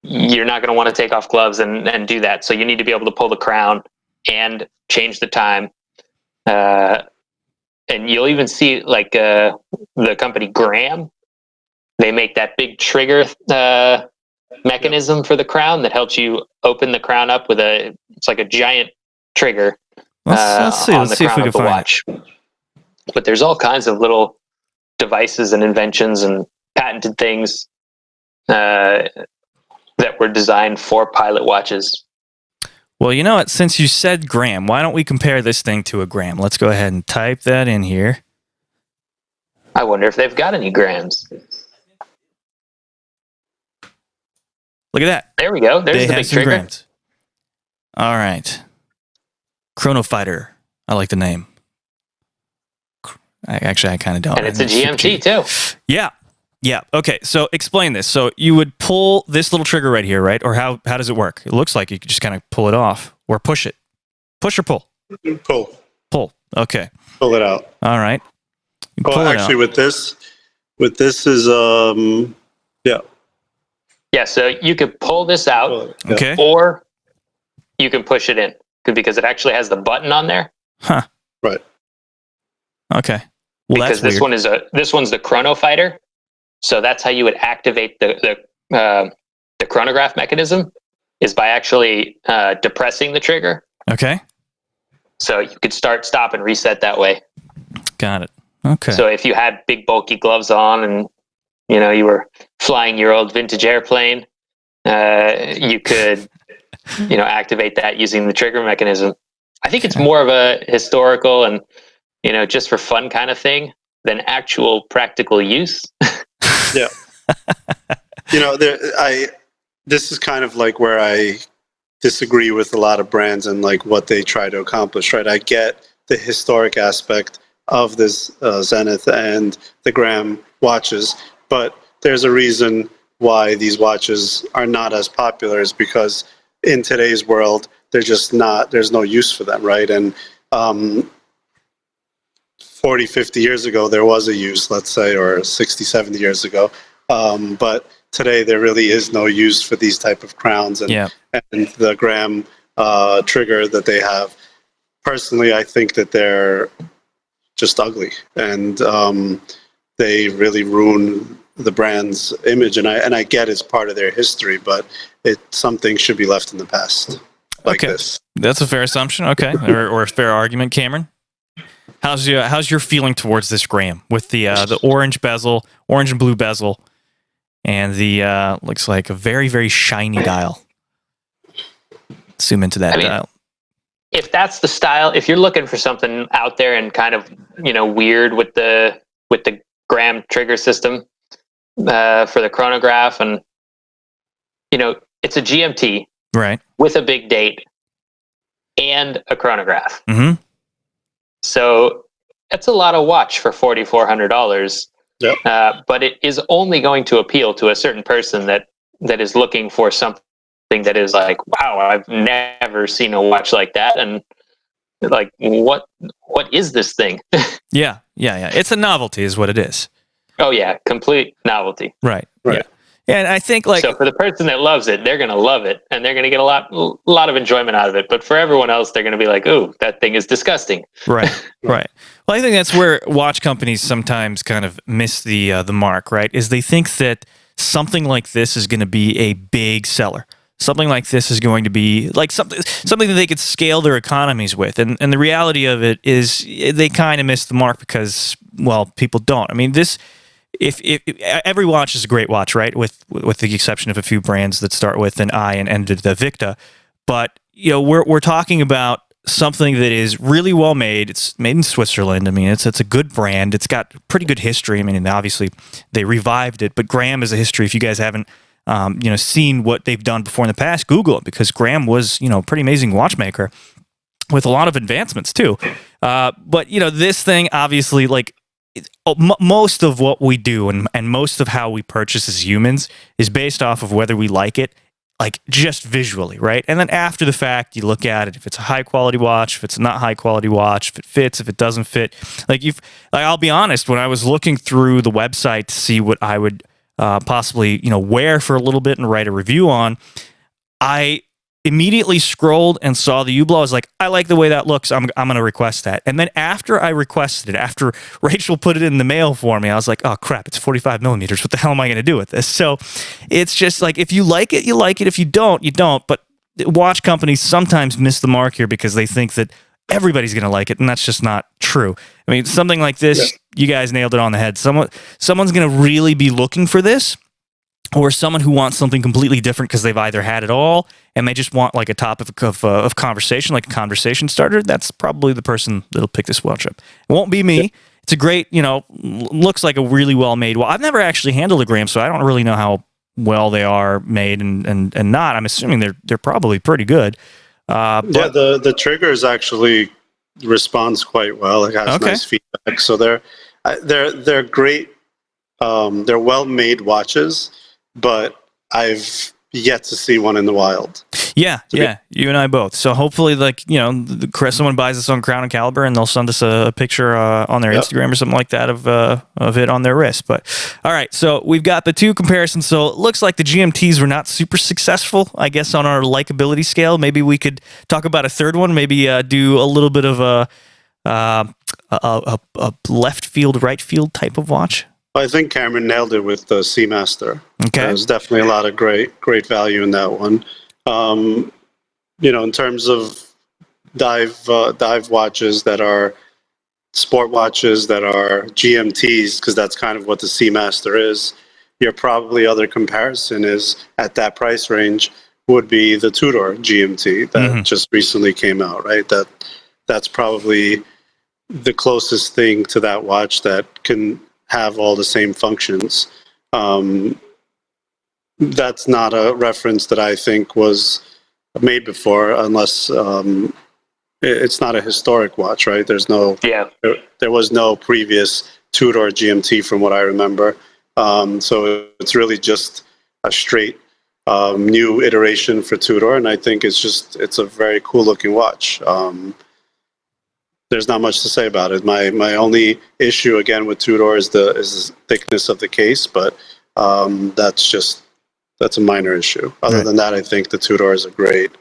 you're not going to want to take off gloves and do that. So you need to be able to pull the crown and change the time. And you'll even see like the company Graham, they make that big trigger mechanism for the crown that helps you open the crown up with it's like a giant trigger. Let's see if we can find watch. But there's all kinds of little devices and inventions and patented things that were designed for pilot watches. Well, you know what? Since you said gram, why don't we compare this thing to a gram? Let's go ahead and type that in here. I wonder if they've got any grams. Look at that. There we go. There's the big trigger. Grams. All right. Chrono Fighter. I like the name. I kind of don't. And it's a GMT too. Yeah. Okay. So explain this. So you would pull this little trigger right here, right? Or how does it work? It looks like you could just kind of pull it off or push it. Push or pull? Pull. Okay. Pull it out. All right. Actually, with this is yeah. Yeah. So you could pull this out. Okay. Or you can push it in because it actually has the button on there. Huh. Right. Okay. Well, because this one's the Chrono Fighter, so that's how you would activate the chronograph mechanism, is by actually depressing the trigger. Okay. So you could start, stop, and reset that way. Got it. Okay. So if you had big bulky gloves on and you were flying your old vintage airplane, you could activate that using the trigger mechanism. I think it's more of a historical and just for fun kind of thing than actual practical use. Yeah. This is kind of like where I disagree with a lot of brands and like what they try to accomplish, right? I get the historic aspect of this Zenith and the Graham watches, but there's a reason why these watches are not as popular, is because in today's world, there's no use for them, right? And 40, 50 years ago, there was a use, let's say, or 60, 70 years ago. But today, there really is no use for these type of crowns and the Graham trigger that they have. Personally, I think that they're just ugly, and they really ruin the brand's image. And I get it's part of their history, but something should be left in the past. Like this. That's a fair assumption. Okay, or a fair argument, Cameron. How's your feeling towards this Graham with the orange bezel, orange and blue bezel, and the looks like a very, very shiny dial? Zoom into that dial. If that's the style, if you're looking for something out there and kind of weird with the Graham trigger system for the chronograph, and it's a GMT, right, with a big date and a chronograph. Mm-hmm. So that's a lot of watch for $4,400. Yep. But it is only going to appeal to a certain person that is looking for something that is like, wow, I've never seen a watch like that, and like, what is this thing? Yeah. It's a novelty, is what it is. Oh yeah, complete novelty. Right. Yeah. And I think so for the person that loves it, they're going to love it, and they're going to get a lot of enjoyment out of it. But for everyone else, they're going to be like, "Ooh, that thing is disgusting." Right. Well, I think that's where watch companies sometimes kind of miss the mark. Right? Is they think that something like this is going to be a big seller. Something like this is going to be like something that they could scale their economies with. And the reality of it is they kind of miss the mark because, well, people don't. I mean, if every watch is a great watch, right? With the exception of a few brands that start with an I and end with the Victa. But we're talking about something that is really well made. It's made in Switzerland. I mean, it's a good brand. It's got pretty good history. I mean, obviously they revived it, but Graham is a history. If you guys haven't, seen what they've done before in the past, Google it, because Graham was, a pretty amazing watchmaker with a lot of advancements too. But this thing, obviously, like most of what we do and most of how we purchase as humans is based off of whether we like it, like just visually, right? And then after the fact, you look at it, if it's a high quality watch, if it's not high quality watch, if it fits, if it doesn't fit. I'll be honest, when I was looking through the website to see what I would possibly, wear for a little bit and write a review on, I immediately scrolled and saw the Hublot. I was like, I like the way that looks. I'm going to request that. And then after I requested it, after Rachel put it in the mail for me, I was like, oh crap, it's 45 millimeters. What the hell am I going to do with this? So it's just like, if you like it, you like it. If you don't, you don't. But watch companies sometimes miss the mark here because they think that everybody's going to like it. And that's just not true. I mean, something like this, You guys nailed it on the head. Someone's going to really be looking for this, or someone who wants something completely different because they've either had it all and they just want like a topic of conversation, like a conversation starter. That's probably the person that'll pick this watch up. It won't be me. It's a great, looks like a really well-made watch. I've never actually handled a Graham, so I don't really know how well they are made and not. I'm assuming they're probably pretty good. But the triggers actually responds quite well. It has nice feedback. So they're great. They're well-made watches, but I've yet to see one in the wild. Yeah, you and I both. So hopefully, someone buys this on Crown & Caliber and they'll send us a picture on their Instagram or something like that of it on their wrist. But all right, so we've got the two comparisons. So it looks like the GMTs were not super successful, I guess, on our likability scale. Maybe we could talk about a third one. Maybe do a little bit of a left field, right field type of watch. I think Cameron nailed it with the Seamaster. Okay. There's definitely a lot of great value in that one. In terms of dive watches that are sport watches that are GMTs, because that's kind of what the Seamaster is, your probably other comparison is at that price range would be the Tudor GMT that just recently came out, right? That's probably the closest thing to that watch that can have all the same functions. That's not a reference that I think was made before, unless it's not a historic watch, right? There was no previous Tudor GMT from what I remember. So it's really just a straight new iteration for Tudor, and I think it's a very cool looking watch. There's not much to say about it. My only issue again with Tudor is the thickness of the case, but that's a minor issue. Other than that, I think the Tudor is a great.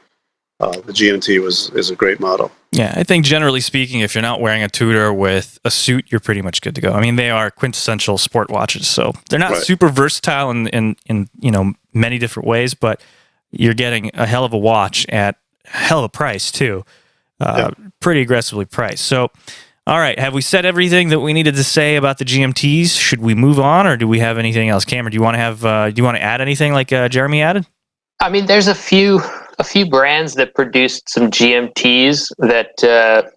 The GMT is a great model. Yeah, I think generally speaking, if you're not wearing a Tudor with a suit, you're pretty much good to go. I mean, they are quintessential sport watches, so they're not super versatile in many different ways, but you're getting a hell of a watch at a hell of a price too. Pretty aggressively priced. So, all right, have we said everything that we needed to say about the GMTs? Should we move on, or do we have anything else? Cameron, do you want to add anything like Jeremy added? I mean, there's a few brands that produced some GMTs that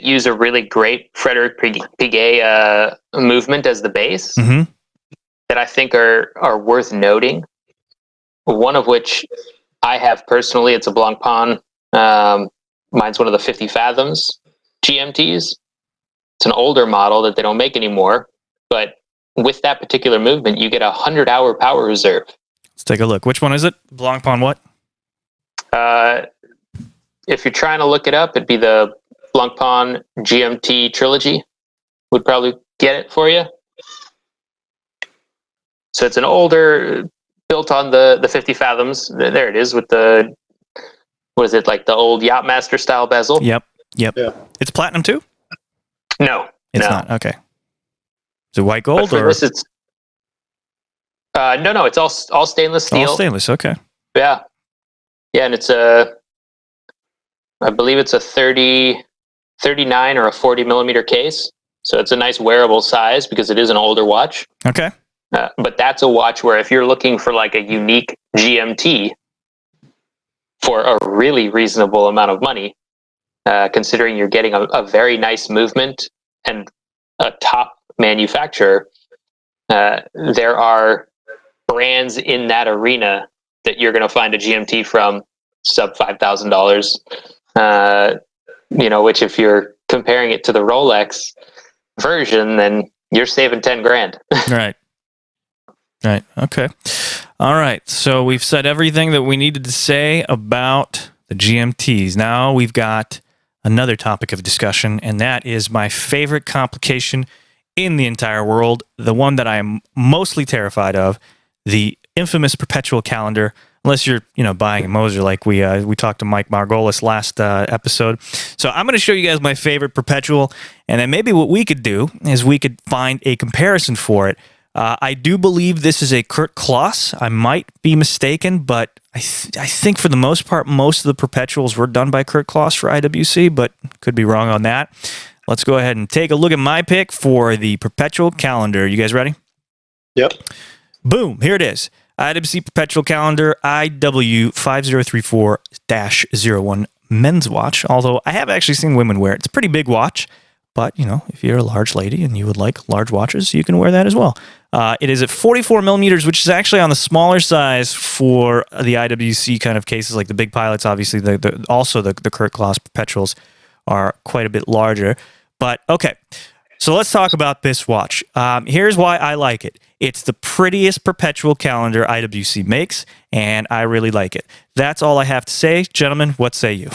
use a really great Frederic Piguet movement as the base that I think are worth noting. One of which I have personally, it's a Blancpain. Mine's one of the 50 Fathoms GMTs. It's an older model that they don't make anymore, but with that particular movement, you get a 100-hour power reserve. Let's take a look. Which one is it? Blancpain what? If you're trying to look it up, it'd be the Blancpain GMT Trilogy. Would probably get it for you. So it's an older, built on the 50 Fathoms. There it is with the, what is it, like the old Yachtmaster style bezel? Yep. Yeah. It's platinum too? No. It's not. Okay. Is it white gold or? This, it's, no, it's all stainless steel. All stainless, okay. Yeah. Yeah, and it's I believe it's a 39 or a 40 millimeter case. So it's a nice wearable size because it is an older watch. Okay. But that's a watch where if you're looking for like a unique GMT, for a really reasonable amount of money, considering you're getting a very nice movement and a top manufacturer. There are brands in that arena that you're going to find a GMT from sub $5,000, which if you're comparing it to the Rolex version, then you're saving 10 grand. Right. Okay. All right. So we've said everything that we needed to say about the GMTs. Now we've got another topic of discussion, and that is my favorite complication in the entire world, the one that I am mostly terrified of, the infamous Perpetual Calendar. Unless you're, buying a Moser like we talked to Mike Margolis last episode. So I'm going to show you guys my favorite Perpetual, and then maybe what we could do is we could find a comparison for it. I do believe this is a Kurt Kloss. I might be mistaken, but I think for the most part, most of the Perpetuals were done by Kurt Kloss for IWC, but could be wrong on that. Let's go ahead and take a look at my pick for the Perpetual Calendar. You guys ready? Yep. Boom, here it is. IWC Perpetual Calendar IW5034-01 men's watch. Although I have actually seen women wear it. It's a pretty big watch, but if you're a large lady and you would like large watches, you can wear that as well. It is at 44 millimeters, which is actually on the smaller size for the IWC kind of cases, like the big pilots. Obviously, also the Kurt Kloss Perpetuals are quite a bit larger. But okay, so let's talk about this watch. Here's why I like it. It's the prettiest Perpetual Calendar IWC makes, and I really like it. That's all I have to say. Gentlemen, what say you?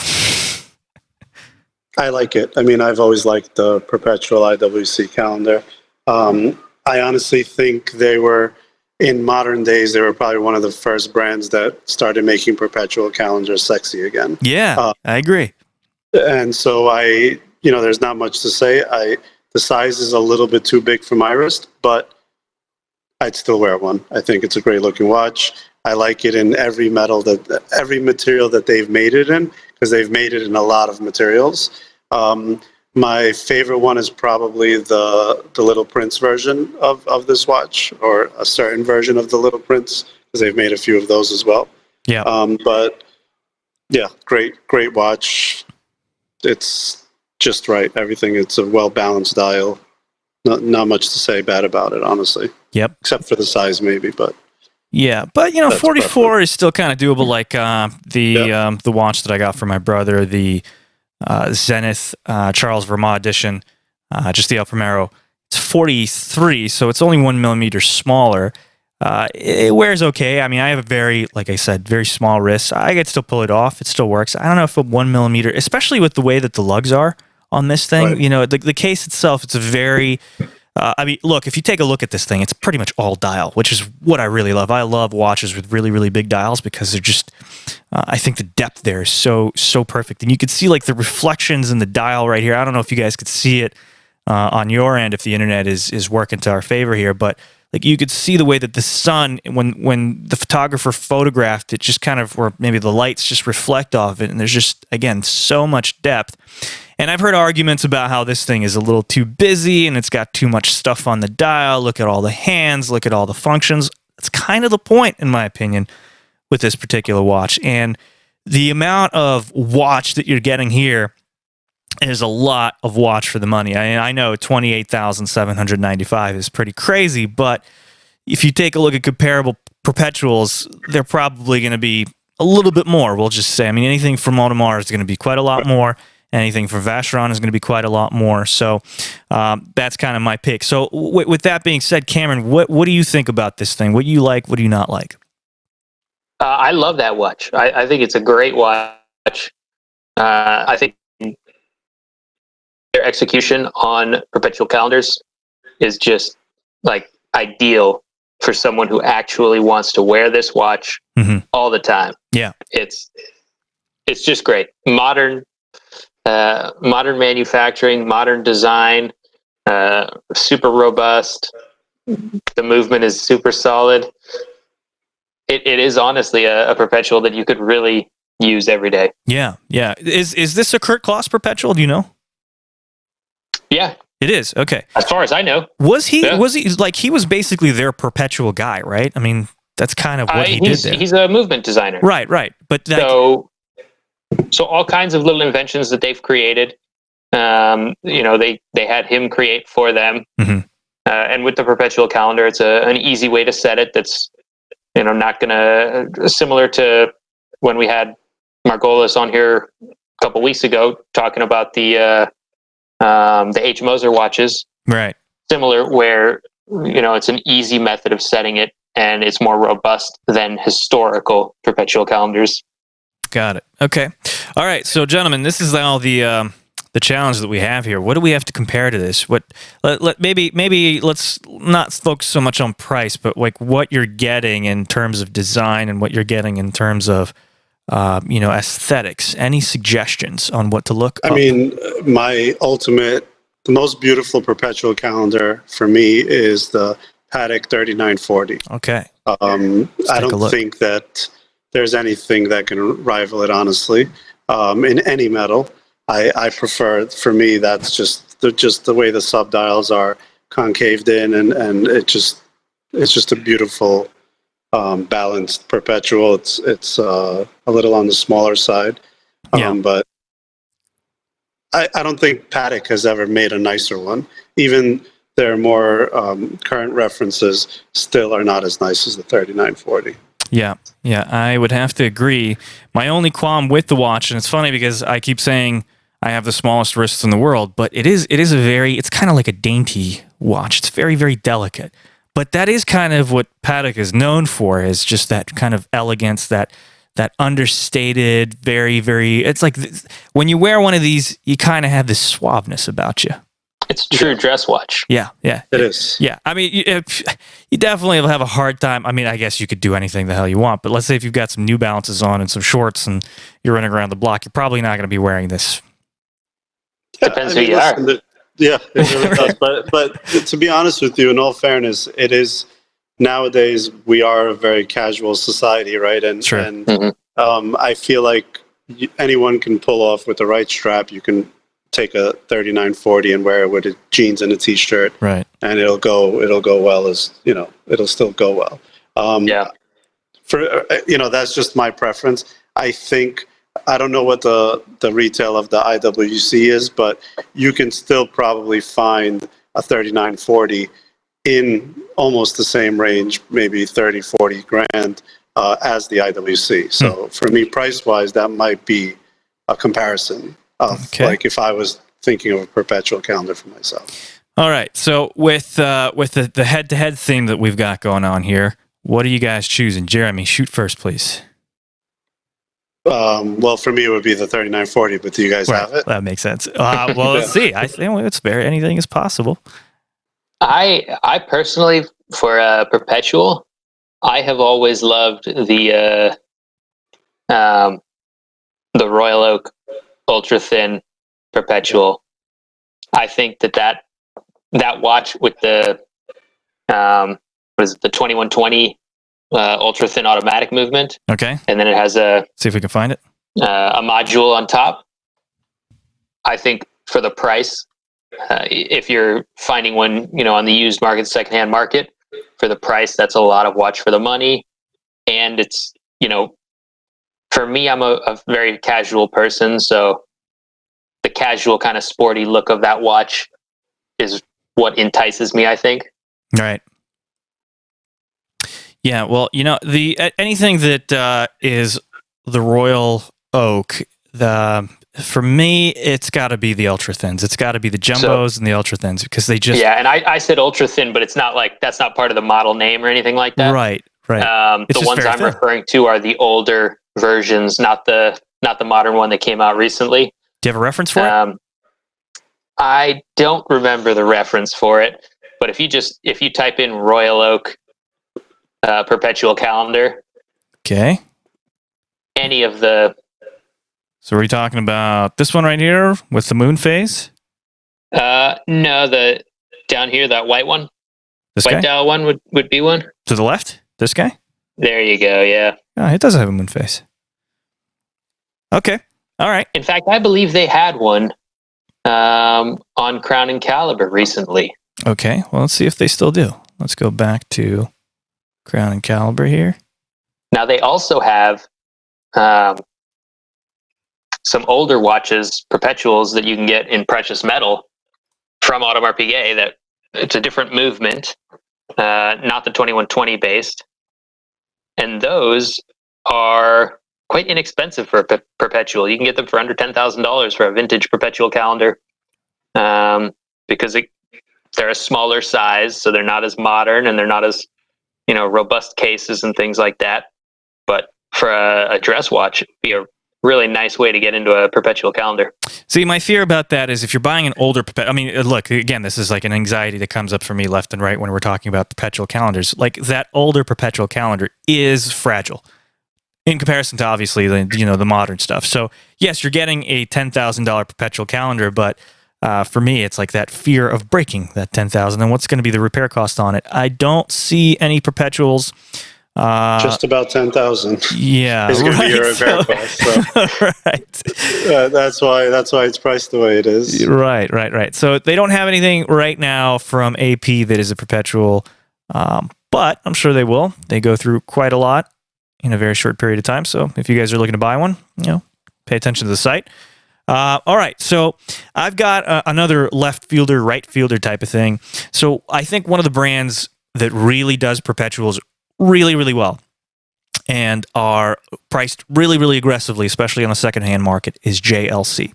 I like it. I mean, I've always liked the Perpetual IWC calendar. I honestly think in modern days, they were probably one of the first brands that started making Perpetual calendars sexy again. Yeah, I agree. And so there's not much to say. The size is a little bit too big for my wrist, but I'd still wear one. I think it's a great looking watch. I like it in every material that they've made it in, because they've made it in a lot of materials. My favorite one is probably the Little Prince version of this watch, or a certain version of the Little Prince, because they've made a few of those as well. Yeah. But yeah, great watch. It's just right. Everything. It's a well-balanced dial. Not much to say bad about it, honestly. Yep. Except for the size, maybe, but. Yeah, but 44 is still kind of doable. Like the watch that I got for my brother, the Zenith Charles Vermont edition, just the El Primero. It's 43, so it's only 1 millimeter smaller. It wears okay. I mean, I have a very small wrist. I could still pull it off. It still works. I don't know if a 1 millimeter, especially with the way that the lugs are on this thing. Right. The case itself, it's a very... look, if you take a look at this thing, it's pretty much all dial, which is what I really love. I love watches with really, really big dials because they're just, I think the depth there is so perfect. And you can see like the reflections in the dial right here. I don't know if you guys could see it on your end if the internet is working to our favor here, but like you could see the way that the sun, when the photographer photographed it, just kind of, or maybe the lights just reflect off it. And there's just, again, so much depth. And I've heard arguments about how this thing is a little too busy and it's got too much stuff on the dial. Look at all the hands, look at all the functions. That's kind of the point, in my opinion, with this particular watch. And the amount of watch that you're getting here is a lot of watch for the money. I know $28,795 is pretty crazy, but if you take a look at comparable Perpetuals, they're probably going to be a little bit more, we'll just say. I mean, anything from Audemars is going to be quite a lot more. Anything from Vacheron is going to be quite a lot more. So that's kind of my pick. So with that being said, Cameron, what do you think about this thing? What do you like? What do you not like? I love that watch. I think it's a great watch. I think their execution on Perpetual Calendars is just like ideal for someone who actually wants to wear this watch all the time. Yeah, it's just great. Modern manufacturing, modern design, super robust. The movement is super solid. It is honestly a Perpetual that you could really use every day. Yeah. Is this a Kurt Kloss Perpetual? Do you know? Yeah, it is. Okay. As far as I know, was he like he was basically their Perpetual guy, right? I mean, that's kind of what he did there. He's a movement designer, right? But so So all kinds of little inventions that they've created. They had him create for them. Mm-hmm. And with the Perpetual Calendar, it's an easy way to set it. That's not going to, similar to when we had Margolis on here a couple weeks ago talking about the H. Moser watches. Right. Similar, where it's an easy method of setting it, and it's more robust than historical Perpetual Calendars. Got it. Okay. All right. So, gentlemen, this is now the challenge that we have here. What do we have to compare to this? Maybe let's not focus so much on price, but like what you're getting in terms of design and what you're getting in terms of aesthetics. Any suggestions on what to look up? I mean, the most beautiful Perpetual Calendar for me is the Patek 3940. Okay. I don't think that there's anything that can rival it, honestly, in any metal. I prefer, for me, that's just the way the subdials are concaved in, and it's just a beautiful, balanced Perpetual. It's a little on the smaller side, but I don't think Patek has ever made a nicer one. Even their more current references still are not as nice as the 3940. Yeah, I would have to agree. My only qualm with the watch, and it's funny because I keep saying I have the smallest wrists in the world, but it's kind of like a dainty watch. It's very, very delicate. But that is kind of what Patek is known for, is just that kind of elegance, that understated, very, very, it's like when you wear one of these, you kind of have this suaveness about you. It's a true dress watch. Yeah. It is. Yeah, I mean, you definitely will have a hard time. I mean, I guess you could do anything the hell you want, but let's say if you've got some New Balances on and some shorts and you're running around the block, you're probably not going to be wearing this. Depends who you are. Yeah, it really does. But to be honest with you, in all fairness, it is, nowadays we are a very casual society, right? And sure. I feel like anyone can pull off with the right strap. You can take a 3940 and wear it with jeans and a t-shirt, right? And it'll go well, as it'll still go well. That's just my preference. I don't know what the retail of the IWC is, but you can still probably find a 3940 in almost the same range, maybe 30, 40 grand as the IWC. So for me, price-wise, that might be a comparison of like if I was thinking of a Perpetual Calendar for myself. All right. So with the head-to-head theme that we've got going on here, what are you guys choosing? Jeremy, shoot first, please. Well, for me, it would be the 3940, but do you guys have it? That makes sense. Well, let's see. I think it's fair. Anything is possible. I personally, for Perpetual, I have always loved the Royal Oak ultra thin Perpetual. I think that watch with the the 2120 ultra thin automatic movement. Okay. And then it has see if we can find it. A module on top. I think for the price, if you're finding one, on the used market, secondhand market, for the price, that's a lot of watch for the money. And it's, for me, I'm a very casual person, so the casual kind of sporty look of that watch is what entices me, I think. Right. Yeah, well, anything that is the Royal Oak, for me, it's got to be the ultra thins. It's got to be the jumbos and the ultra thins, because they just and I said ultra thin, but it's not like that's not part of the model name or anything like that. Right. The ones I'm referring to are the older versions, not the modern one that came out recently. Do you have a reference for it? I don't remember the reference for it, but if you type in Royal Oak Perpetual Calendar, okay, any of the. So are we talking about this one right here with the moon phase? No, the down here, that white one. This white guy? dial one would be one. To the left? This guy? There you go, yeah. Oh, it does have a moon phase. Okay. All right. In fact, I believe they had one on Crown and Caliber recently. Okay. Well, let's see if they still do. Let's go back to Crown and Caliber here. Now, they also have some older watches, perpetuals that you can get in precious metal from Audemars Piguet. That it's a different movement, not the 2120 based, and those are quite inexpensive for a perpetual. You can get them for under $10,000 for a vintage perpetual calendar, because they're a smaller size, so they're not as modern and they're not as robust cases and things like that. But for a dress watch, it'd be a really nice way to get into a perpetual calendar. See, my fear about that is if you're buying an older look, again, this is like an anxiety that comes up for me left and right when we're talking about perpetual calendars. Like, that older perpetual calendar is fragile in comparison to, obviously, the modern stuff. So yes, you're getting a $10,000 perpetual calendar, but for me, it's like that fear of breaking that $10,000 and what's going to be the repair cost on it. I don't see any perpetuals. Just about 10,000. Yeah, is going to be your repair cost. So. Right. That's why it's priced the way it is. Right. So they don't have anything right now from AP that is a perpetual, but I'm sure they will. They go through quite a lot in a very short period of time. So if you guys are looking to buy one, pay attention to the site. All right, so I've got another left fielder, right fielder type of thing. So I think one of the brands that really does perpetuals really, really well and are priced really, really aggressively, especially on the secondhand market, is JLC.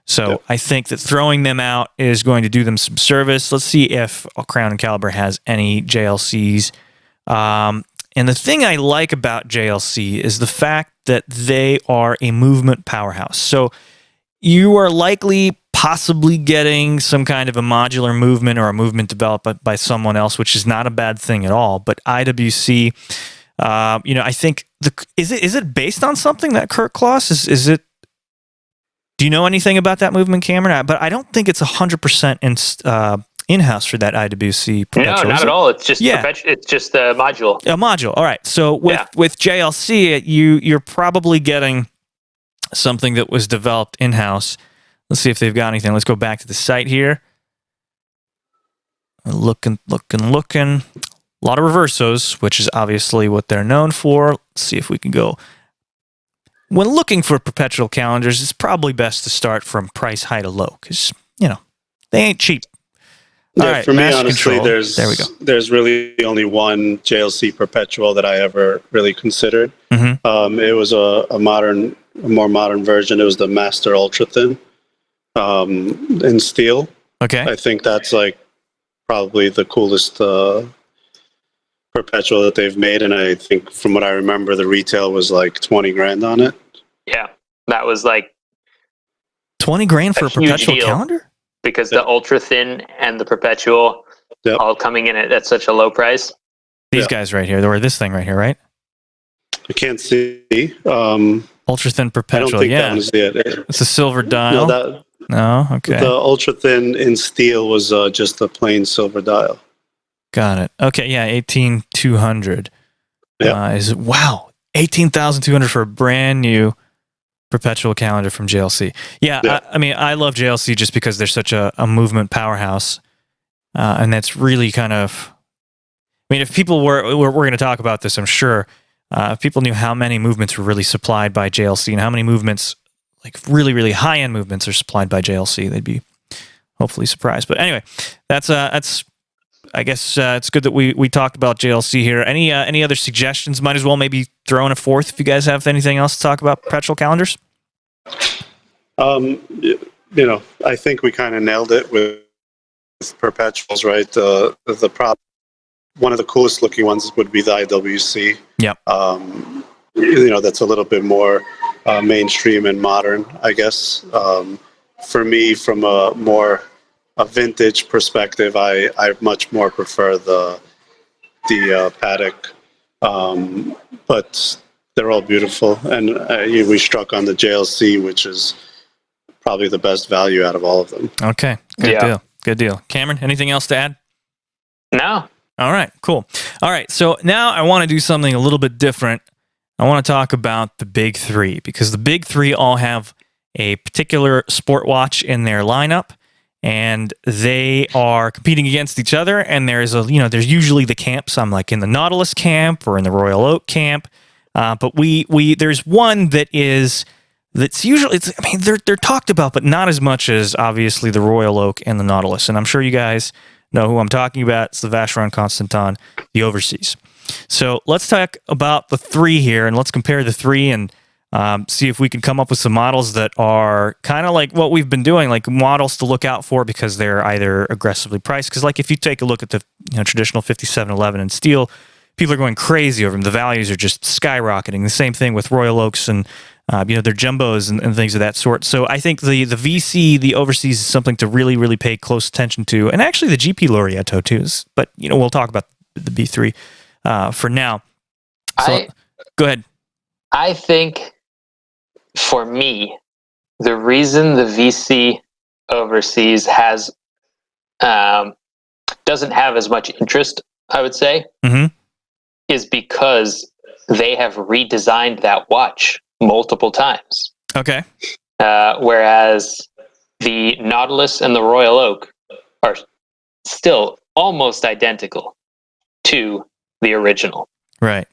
So yep. I think that throwing them out is going to do them some service. Let's see if Crown and Caliber has any JLCs. And the thing I like about JLC is the fact that they are a movement powerhouse. So you are likely possibly getting some kind of a modular movement or a movement developed by someone else, which is not a bad thing at all. But IWC, I think is it based on something, that Kurt Kloss? Is it? Do you know anything about that movement, Cameron? But I don't think it's 100% in-house for that IWC perpetual. No, not at all. It's just it's just a module. A module. All right. So with JLC, you're probably getting something that was developed in-house. Let's see if they've got anything. Let's go back to the site here. Looking. A lot of reversos, which is obviously what they're known for. Let's see if we can go. When looking for perpetual calendars, it's probably best to start from price high to low because, they ain't cheap. Yeah, all right, for me, honestly, there's really only one JLC perpetual that I ever really considered. Mm-hmm. It was a more modern version. It was the Master Ultra Thin in steel. Okay. I think that's like probably the coolest perpetual that they've made, and I think from what I remember, the retail was like $20,000 on it. Yeah, that was like $20,000 for a perpetual calendar. Because the ultra thin and the perpetual all coming in at such a low price. These guys right here, or this thing right here, right? I can't see. Ultra thin perpetual. I don't think that was it. It's a silver dial. No, okay. The ultra thin in steel was just a plain silver dial. Got it. Okay, yeah, 18,200. Yeah. Wow, 18,200 for a brand new perpetual calendar from JLC. Yeah. I love JLC just because they're such a movement powerhouse, and that's really kind of. If people we're going to talk about this, I'm sure. If people knew how many movements were really supplied by JLC and how many movements, like really, really high-end movements, are supplied by JLC, they'd be hopefully surprised. But anyway, that's. I guess it's good that we talked about JLC here. Any other suggestions? Might as well maybe throw in a fourth if you guys have anything else to talk about perpetual calendars. I think we kind of nailed it with perpetuals, right? One of the coolest looking ones would be the IWC. Yep. That's a little bit more mainstream and modern, I guess. For me, from a vintage perspective, I much more prefer the Patek, but they're all beautiful, and we struck on the JLC, which is probably the best value out of all of them. Okay, good deal. Cameron, anything else to add? No. All right, cool. All right, so now I want to do something a little bit different. I want to talk about the big three, because the big three all have a particular sport watch in their lineup, and they are competing against each other. And there's usually the camps. I'm like in the Nautilus camp or in the Royal Oak camp, but there's one that is that's usually, they're talked about, but not as much as obviously the Royal Oak and the Nautilus. And I'm sure you guys know who I'm talking about. It's the Vacheron Constantin, the Overseas. So let's talk about the three here, and let's compare the three and see if we can come up with some models that are kind of like what we've been doing, like models to look out for because they're either aggressively priced. Because like if you take a look at the traditional 5711 in steel, people are going crazy over them. The values are just skyrocketing. The same thing with Royal Oaks and their jumbos and things of that sort. So I think the VC, the Overseas, is something to really, really pay close attention to, and actually the GP Laureato too. But we'll talk about the B3 for now. So go ahead. I think for me, the reason the VC Overseas has doesn't have as much interest, I would say, is because they have redesigned that watch multiple times. Okay. Whereas the Nautilus and the Royal Oak are still almost identical to the original. Right.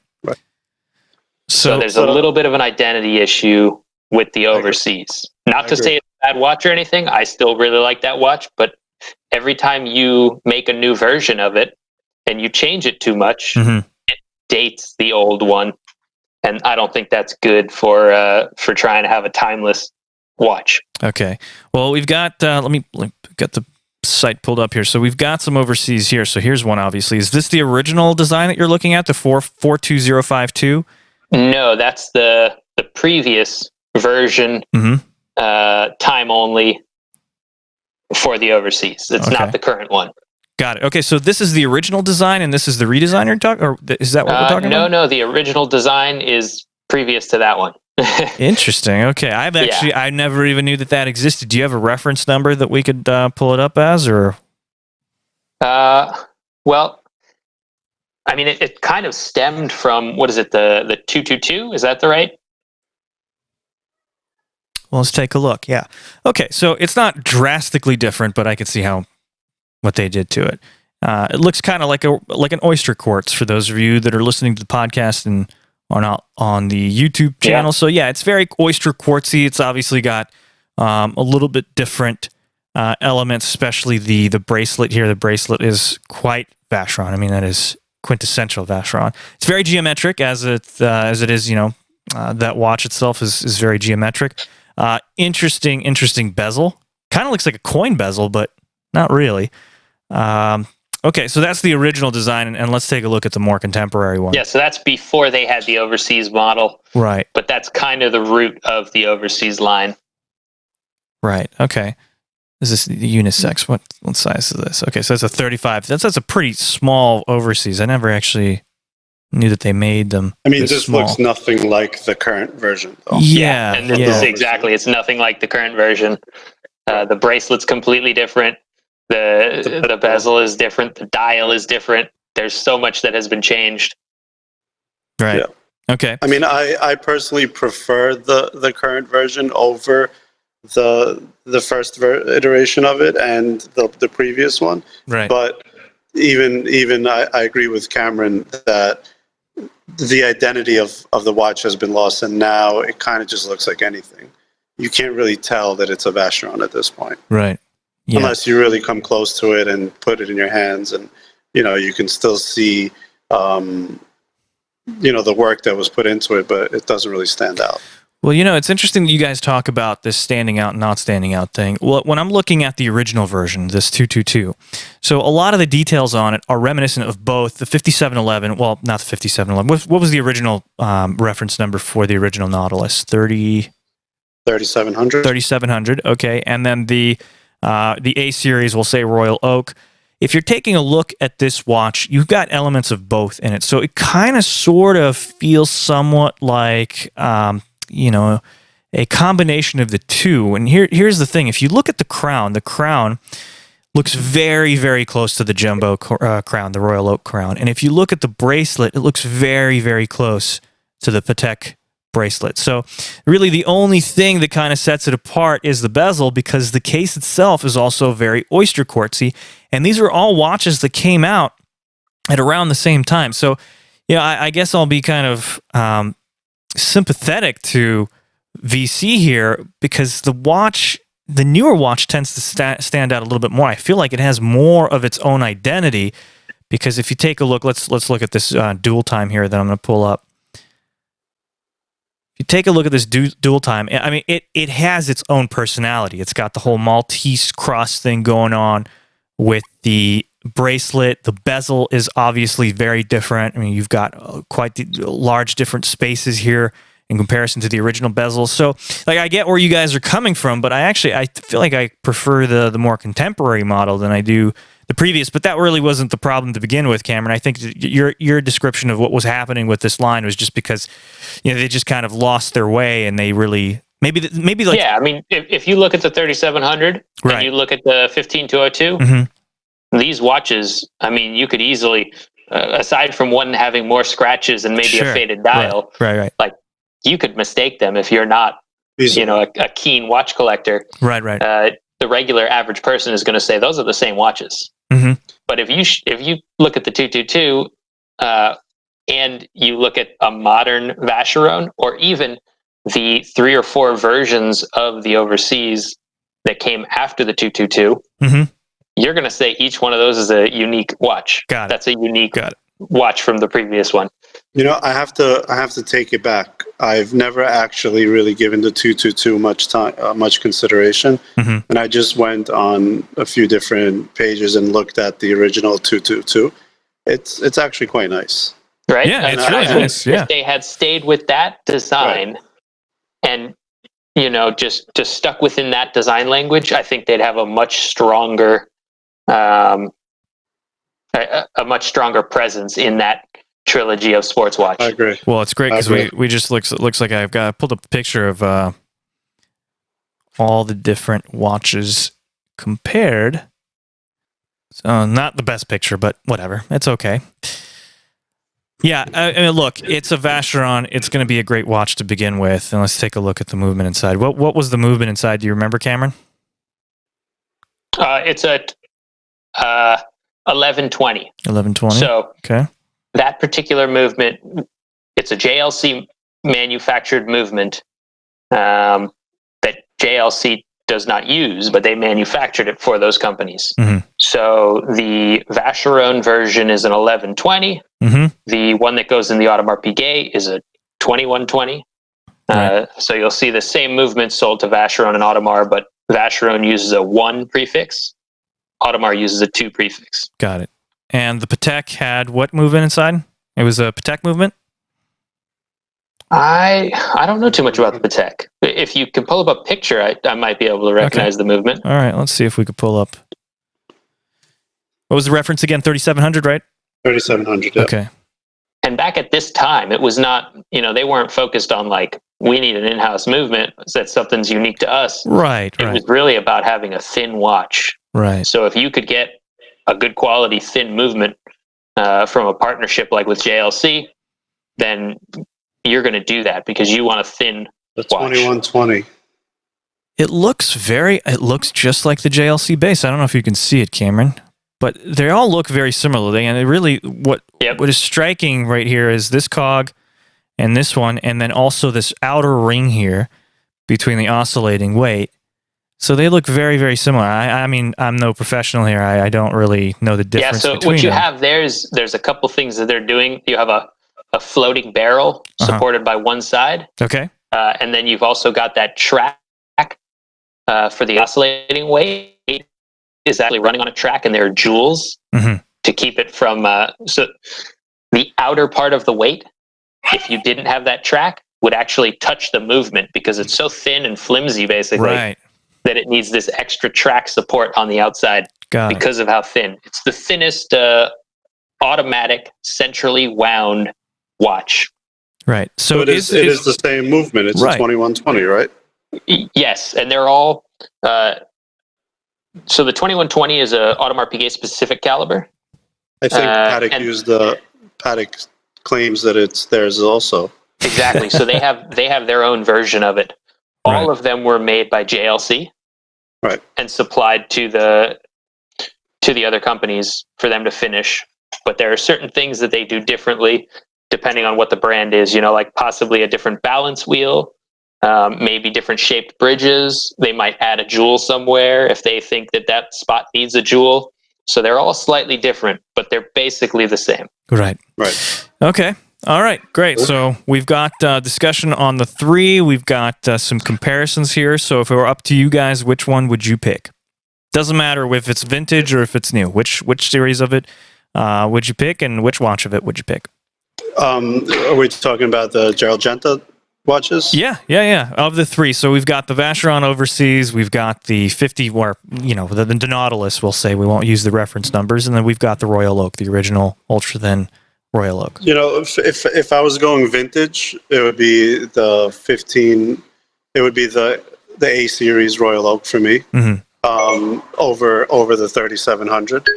So there's a little bit of an identity issue with the Overseas. Not to say it's a bad watch or anything. I still really like that watch, but every time you make a new version of it and you change it too much, it dates the old one. And I don't think that's good for trying to have a timeless watch. Okay. Well, we've got, let me get the site pulled up here. So we've got some Overseas here. So here's one, obviously. Is this the original design that you're looking at, the 42052? No, that's the previous version, time only for the Overseas. It's not the current one. Got it. Okay, so this is the original design, and this is the redesign you're talking, or is that what we're talking about? No, the original design is previous to that one. Interesting. Okay, I never even knew that existed. Do you have a reference number that we could pull it up as, or? Well, I mean, it kind of stemmed from, what is it, the 222? Is that the right? Well, let's take a look. Yeah. Okay, so it's not drastically different, but I can see what they did to it. It looks kind of like an oyster quartz for those of you that are listening to the podcast and are not on the YouTube channel. So yeah, it's very oyster quartzy. It's obviously got a little bit different elements, especially the bracelet here. The bracelet is quite Vacheron. I mean, that is quintessential Vacheron. It's very geometric as it is. That watch itself is very geometric. Interesting bezel. Kind of looks like a coin bezel, but not really. Okay, so that's the original design, and let's take a look at the more contemporary one. Yeah, so that's before they had the Overseas model. Right. But that's kind of the root of the Overseas line. Right, okay. Is this the unisex? What size is this? Okay, so that's a 35. That's a pretty small Overseas. I never actually knew that they made them. I mean, this looks nothing like the current version, though. Yeah, and exactly. It's nothing like the current version. The bracelet's completely different. The bezel is different. The dial is different. There's so much that has been changed. Right. Yeah. Okay. I mean, I personally prefer the current version over the first iteration of it and the previous one. Right. But even I agree with Cameron that the identity of the watch has been lost, and now it kind of just looks like anything. You can't really tell that it's a Vacheron at this point. Right. Yeah. Unless you really come close to it and put it in your hands, and you can still see the work that was put into it, but it doesn't really stand out. Well, it's interesting that you guys talk about this standing out and not standing out thing. Well, when I'm looking at the original version, this 222, so a lot of the details on it are reminiscent of both the 5711, well, not the 5711. What was the original reference number for the original Nautilus? 3700. 3700, okay. And then the A series, we'll say Royal Oak. If you're taking a look at this watch, you've got elements of both in it. So it kind of sort of feels somewhat like, a combination of the two. And here's the thing. If you look at the crown looks very, very close to the jumbo crown, the Royal Oak crown. And if you look at the bracelet, it looks very, very close to the Patek bracelet. So really the only thing that kind of sets it apart is the bezel, because the case itself is also very oyster quartzy. And these are all watches that came out at around the same time. So, I guess I'll be kind of sympathetic to VC here because the newer watch tends to stand out a little bit more. I feel like it has more of its own identity because if you take a look, let's look at this dual time here that I'm going to pull up. If you take a look at this dual time, I mean, it has its own personality. It's got the whole Maltese cross thing going on with the bracelet. The bezel is obviously very different. I mean, you've got quite large different spaces here in comparison to the original bezels. So, like, I get where you guys are coming from, but I feel like I prefer the more contemporary model than I do the previous. But that really wasn't the problem to begin with, Cameron. I think your description of what was happening with this line was just because, you know, they just kind of lost their way and they really maybe like I mean, if you look at the 3700 and you look at the 15202, these watches, I mean, you could easily, aside from one having more scratches and maybe a faded dial, right. Like, you could mistake them if you're not, a keen watch collector. Right. The regular average person is going to say those are the same watches. But if you look at the 222 and you look at a modern Vacheron, or even the 3 or 4 versions of the Overseas that came after the 222, you're going to say each one of those is a unique watch. That's a unique watch from the previous one. You know, I have to take it back. I've never actually really given the 222 much consideration, and I just went on a few different pages and looked at the original 222. It's actually quite nice, right? Yeah, it's really nice. Yeah, if they had stayed with that design and just stuck within that design language, I think they'd have a much stronger, a much stronger presence in that trilogy of sports watch. I agree. Well, it's great because we just looks like I pulled up a picture of all the different watches compared. So not the best picture, but whatever. It's okay. Yeah, I mean, look, it's a Vacheron. It's going to be a great watch to begin with. And let's take a look at the movement inside. What was the movement inside? Do you remember, Cameron? It's a 1120. 1120. So okay. That particular movement, it's a JLC manufactured movement that JLC does not use, but they manufactured it for those companies. So the Vacheron version is an 1120. The one that goes in the Audemars Piguet is a 2120. So you'll see the same movement sold to Vacheron and Audemars, but Vacheron uses a 1 prefix. Audemars uses a 2 prefix. Got it. And the Patek had what movement inside? It was a Patek movement? I don't know too much about the Patek. If you can pull up a picture, I might be able to recognize the movement. All right, let's see if we could pull up. What was the reference again? 3700, right? 3700, yeah. Okay. And back at this time, it was not, they weren't focused on like, we need an in-house movement that something's unique to us. Right. It was really about having a thin watch. Right. So if you could get a good quality thin movement from a partnership like with JLC, then you're going to do that because you want a thin watch. 2120. It looks just like the JLC base. I don't know if you can see it, Cameron, but they all look very similar. And it really, what is striking right here is this cog and this one, and then also this outer ring here between the oscillating weight. So they look very, very similar. I mean, I'm no professional here. I don't really know the difference between them. So what you have there's a couple things that they're doing. You have a floating barrel supported by one side. Okay. And then you've also got that track for the oscillating weight is actually running on a track, and there are jewels to keep it from... so the outer part of the weight, if you didn't have that track, would actually touch the movement because it's so thin and flimsy, basically. Right. That it needs this extra track support on the outside because of how thin. It's the thinnest automatic, centrally wound watch. Right. So it is the same movement. It's a 2120, right? Yes, and they're all... so the 2120 is a Audemars Piguet specific caliber. I think Patek claims that it's theirs also. Exactly. So they have their own version of it. All of them were made by JLC. Right. And supplied to the other companies for them to finish. But there are certain things that they do differently depending on what the brand is, like possibly a different balance wheel maybe different shaped bridges. They might add a jewel somewhere if they think that spot needs a jewel. So they're all slightly different, but they're basically the same. Right. Okay. All right, great. So we've got discussion on the 3. We've got some comparisons here. So if it were up to you guys, which one would you pick? Doesn't matter if it's vintage or if it's new. Which series of it would you pick, and which watch of it would you pick? Are we talking about the Gerald Genta watches? Yeah. Of the 3, so we've got the Vacheron Overseas, we've got the 50, or the Nautilus. We'll say, we won't use the reference numbers, and then we've got the Royal Oak, the original ultra thin Royal Oak. If I was going vintage, it would be the 15. It would be the A series Royal Oak for me. Mm-hmm. Over the 3700.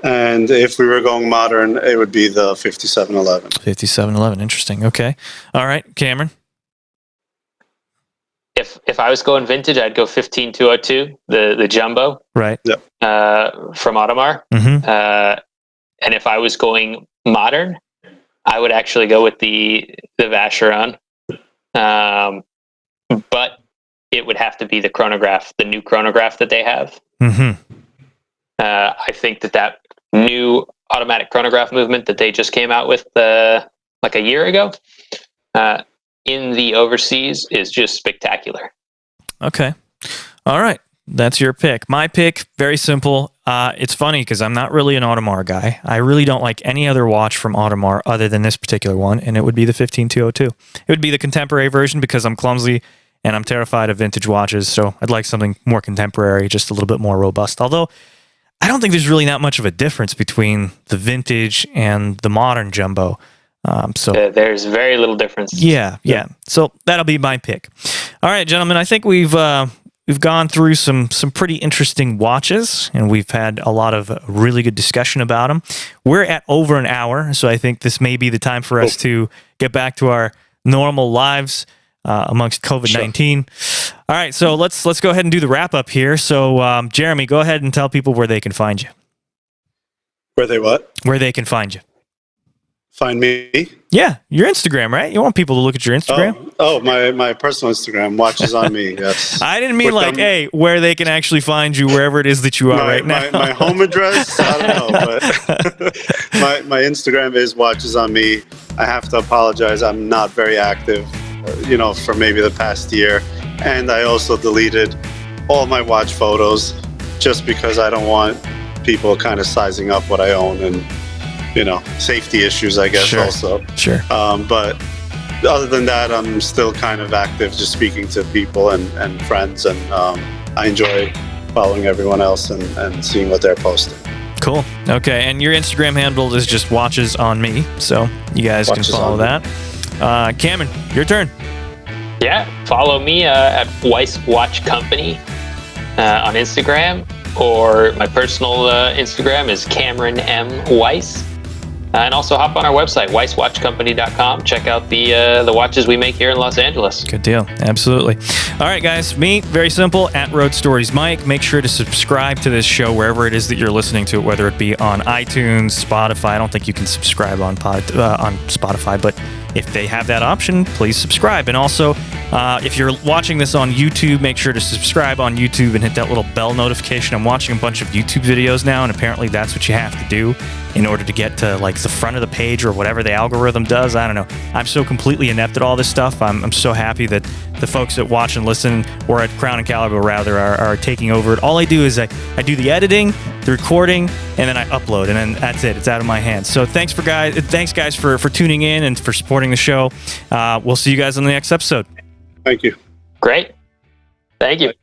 And if we were going modern, it would be the 5711. 5711, interesting. Okay. All right, Cameron. If I was going vintage, I'd go 15202, the jumbo. Right. Yep. From Audemars. Mm-hmm. And if I was going modern, I would actually go with the Vacheron. But it would have to be the chronograph, the new chronograph that they have. Mm-hmm. I think that new automatic chronograph movement that they just came out with like a year ago in the Overseas is just spectacular. Okay. All right. That's your pick. My pick, very simple. It's funny because I'm not really an Audemars guy. I really don't like any other watch from Audemars other than this particular one, and it would be the 15202. It would be the contemporary version because I'm clumsy and I'm terrified of vintage watches, so I'd like something more contemporary, just a little bit more robust. Although, I don't think there's really that much of a difference between the vintage and the modern jumbo. There's very little difference. Yeah. So that'll be my pick. All right, gentlemen, I think we've gone through some pretty interesting watches, and we've had a lot of really good discussion about them. We're at over an hour, so I think this may be the time for us to get back to our normal lives amongst COVID-19. Sure. All right, so let's go ahead and do the wrap up here. So, Jeremy, go ahead and tell people where they can find you. Where they what? Where they can find you. Find me? Yeah, your Instagram, right? You want people to look at your Instagram? Oh, my personal Instagram, Watches on Me. Yes. I didn't mean where they can actually find you, wherever it is that you are right now. My home address, I don't know, but my Instagram is Watches on Me. I have to apologize. I'm not very active, for maybe the past year. And I also deleted all my watch photos just because I don't want people kind of sizing up what I own and, safety issues, I guess, also. Sure. But other than that, I'm still kind of active, just speaking to people and friends. And I enjoy following everyone else and seeing what they're posting. Cool. Okay. And your Instagram handle is just Watches on Me. So you guys can follow that. Cameron, your turn. Yeah. Follow me at Weiss Watch Company on Instagram, or my personal Instagram is Cameron M. Weiss. And also hop on our website, weisswatchcompany.com. Check out the watches we make here in Los Angeles. Good deal. Absolutely. All right, guys. Me, very simple, at Road Stories Mike. Make sure to subscribe to this show wherever it is that you're listening to it, whether it be on iTunes, Spotify. I don't think you can subscribe on Spotify, but if they have that option, please subscribe. And also, if you're watching this on YouTube, make sure to subscribe on YouTube and hit that little bell notification. I'm watching a bunch of YouTube videos now, and apparently that's what you have to do in order to get to like the front of the page or whatever the algorithm does. I don't know. I'm so completely inept at all this stuff. I'm so happy that the folks that watch and listen, or at Crown and Caliber rather, are taking over it. All I do is I do the editing, the recording, and then I upload, and then that's it. It's out of my hands. So thanks guys for tuning in and for supporting the show. We'll see you guys on the next episode. Thank you. Great. Thank you.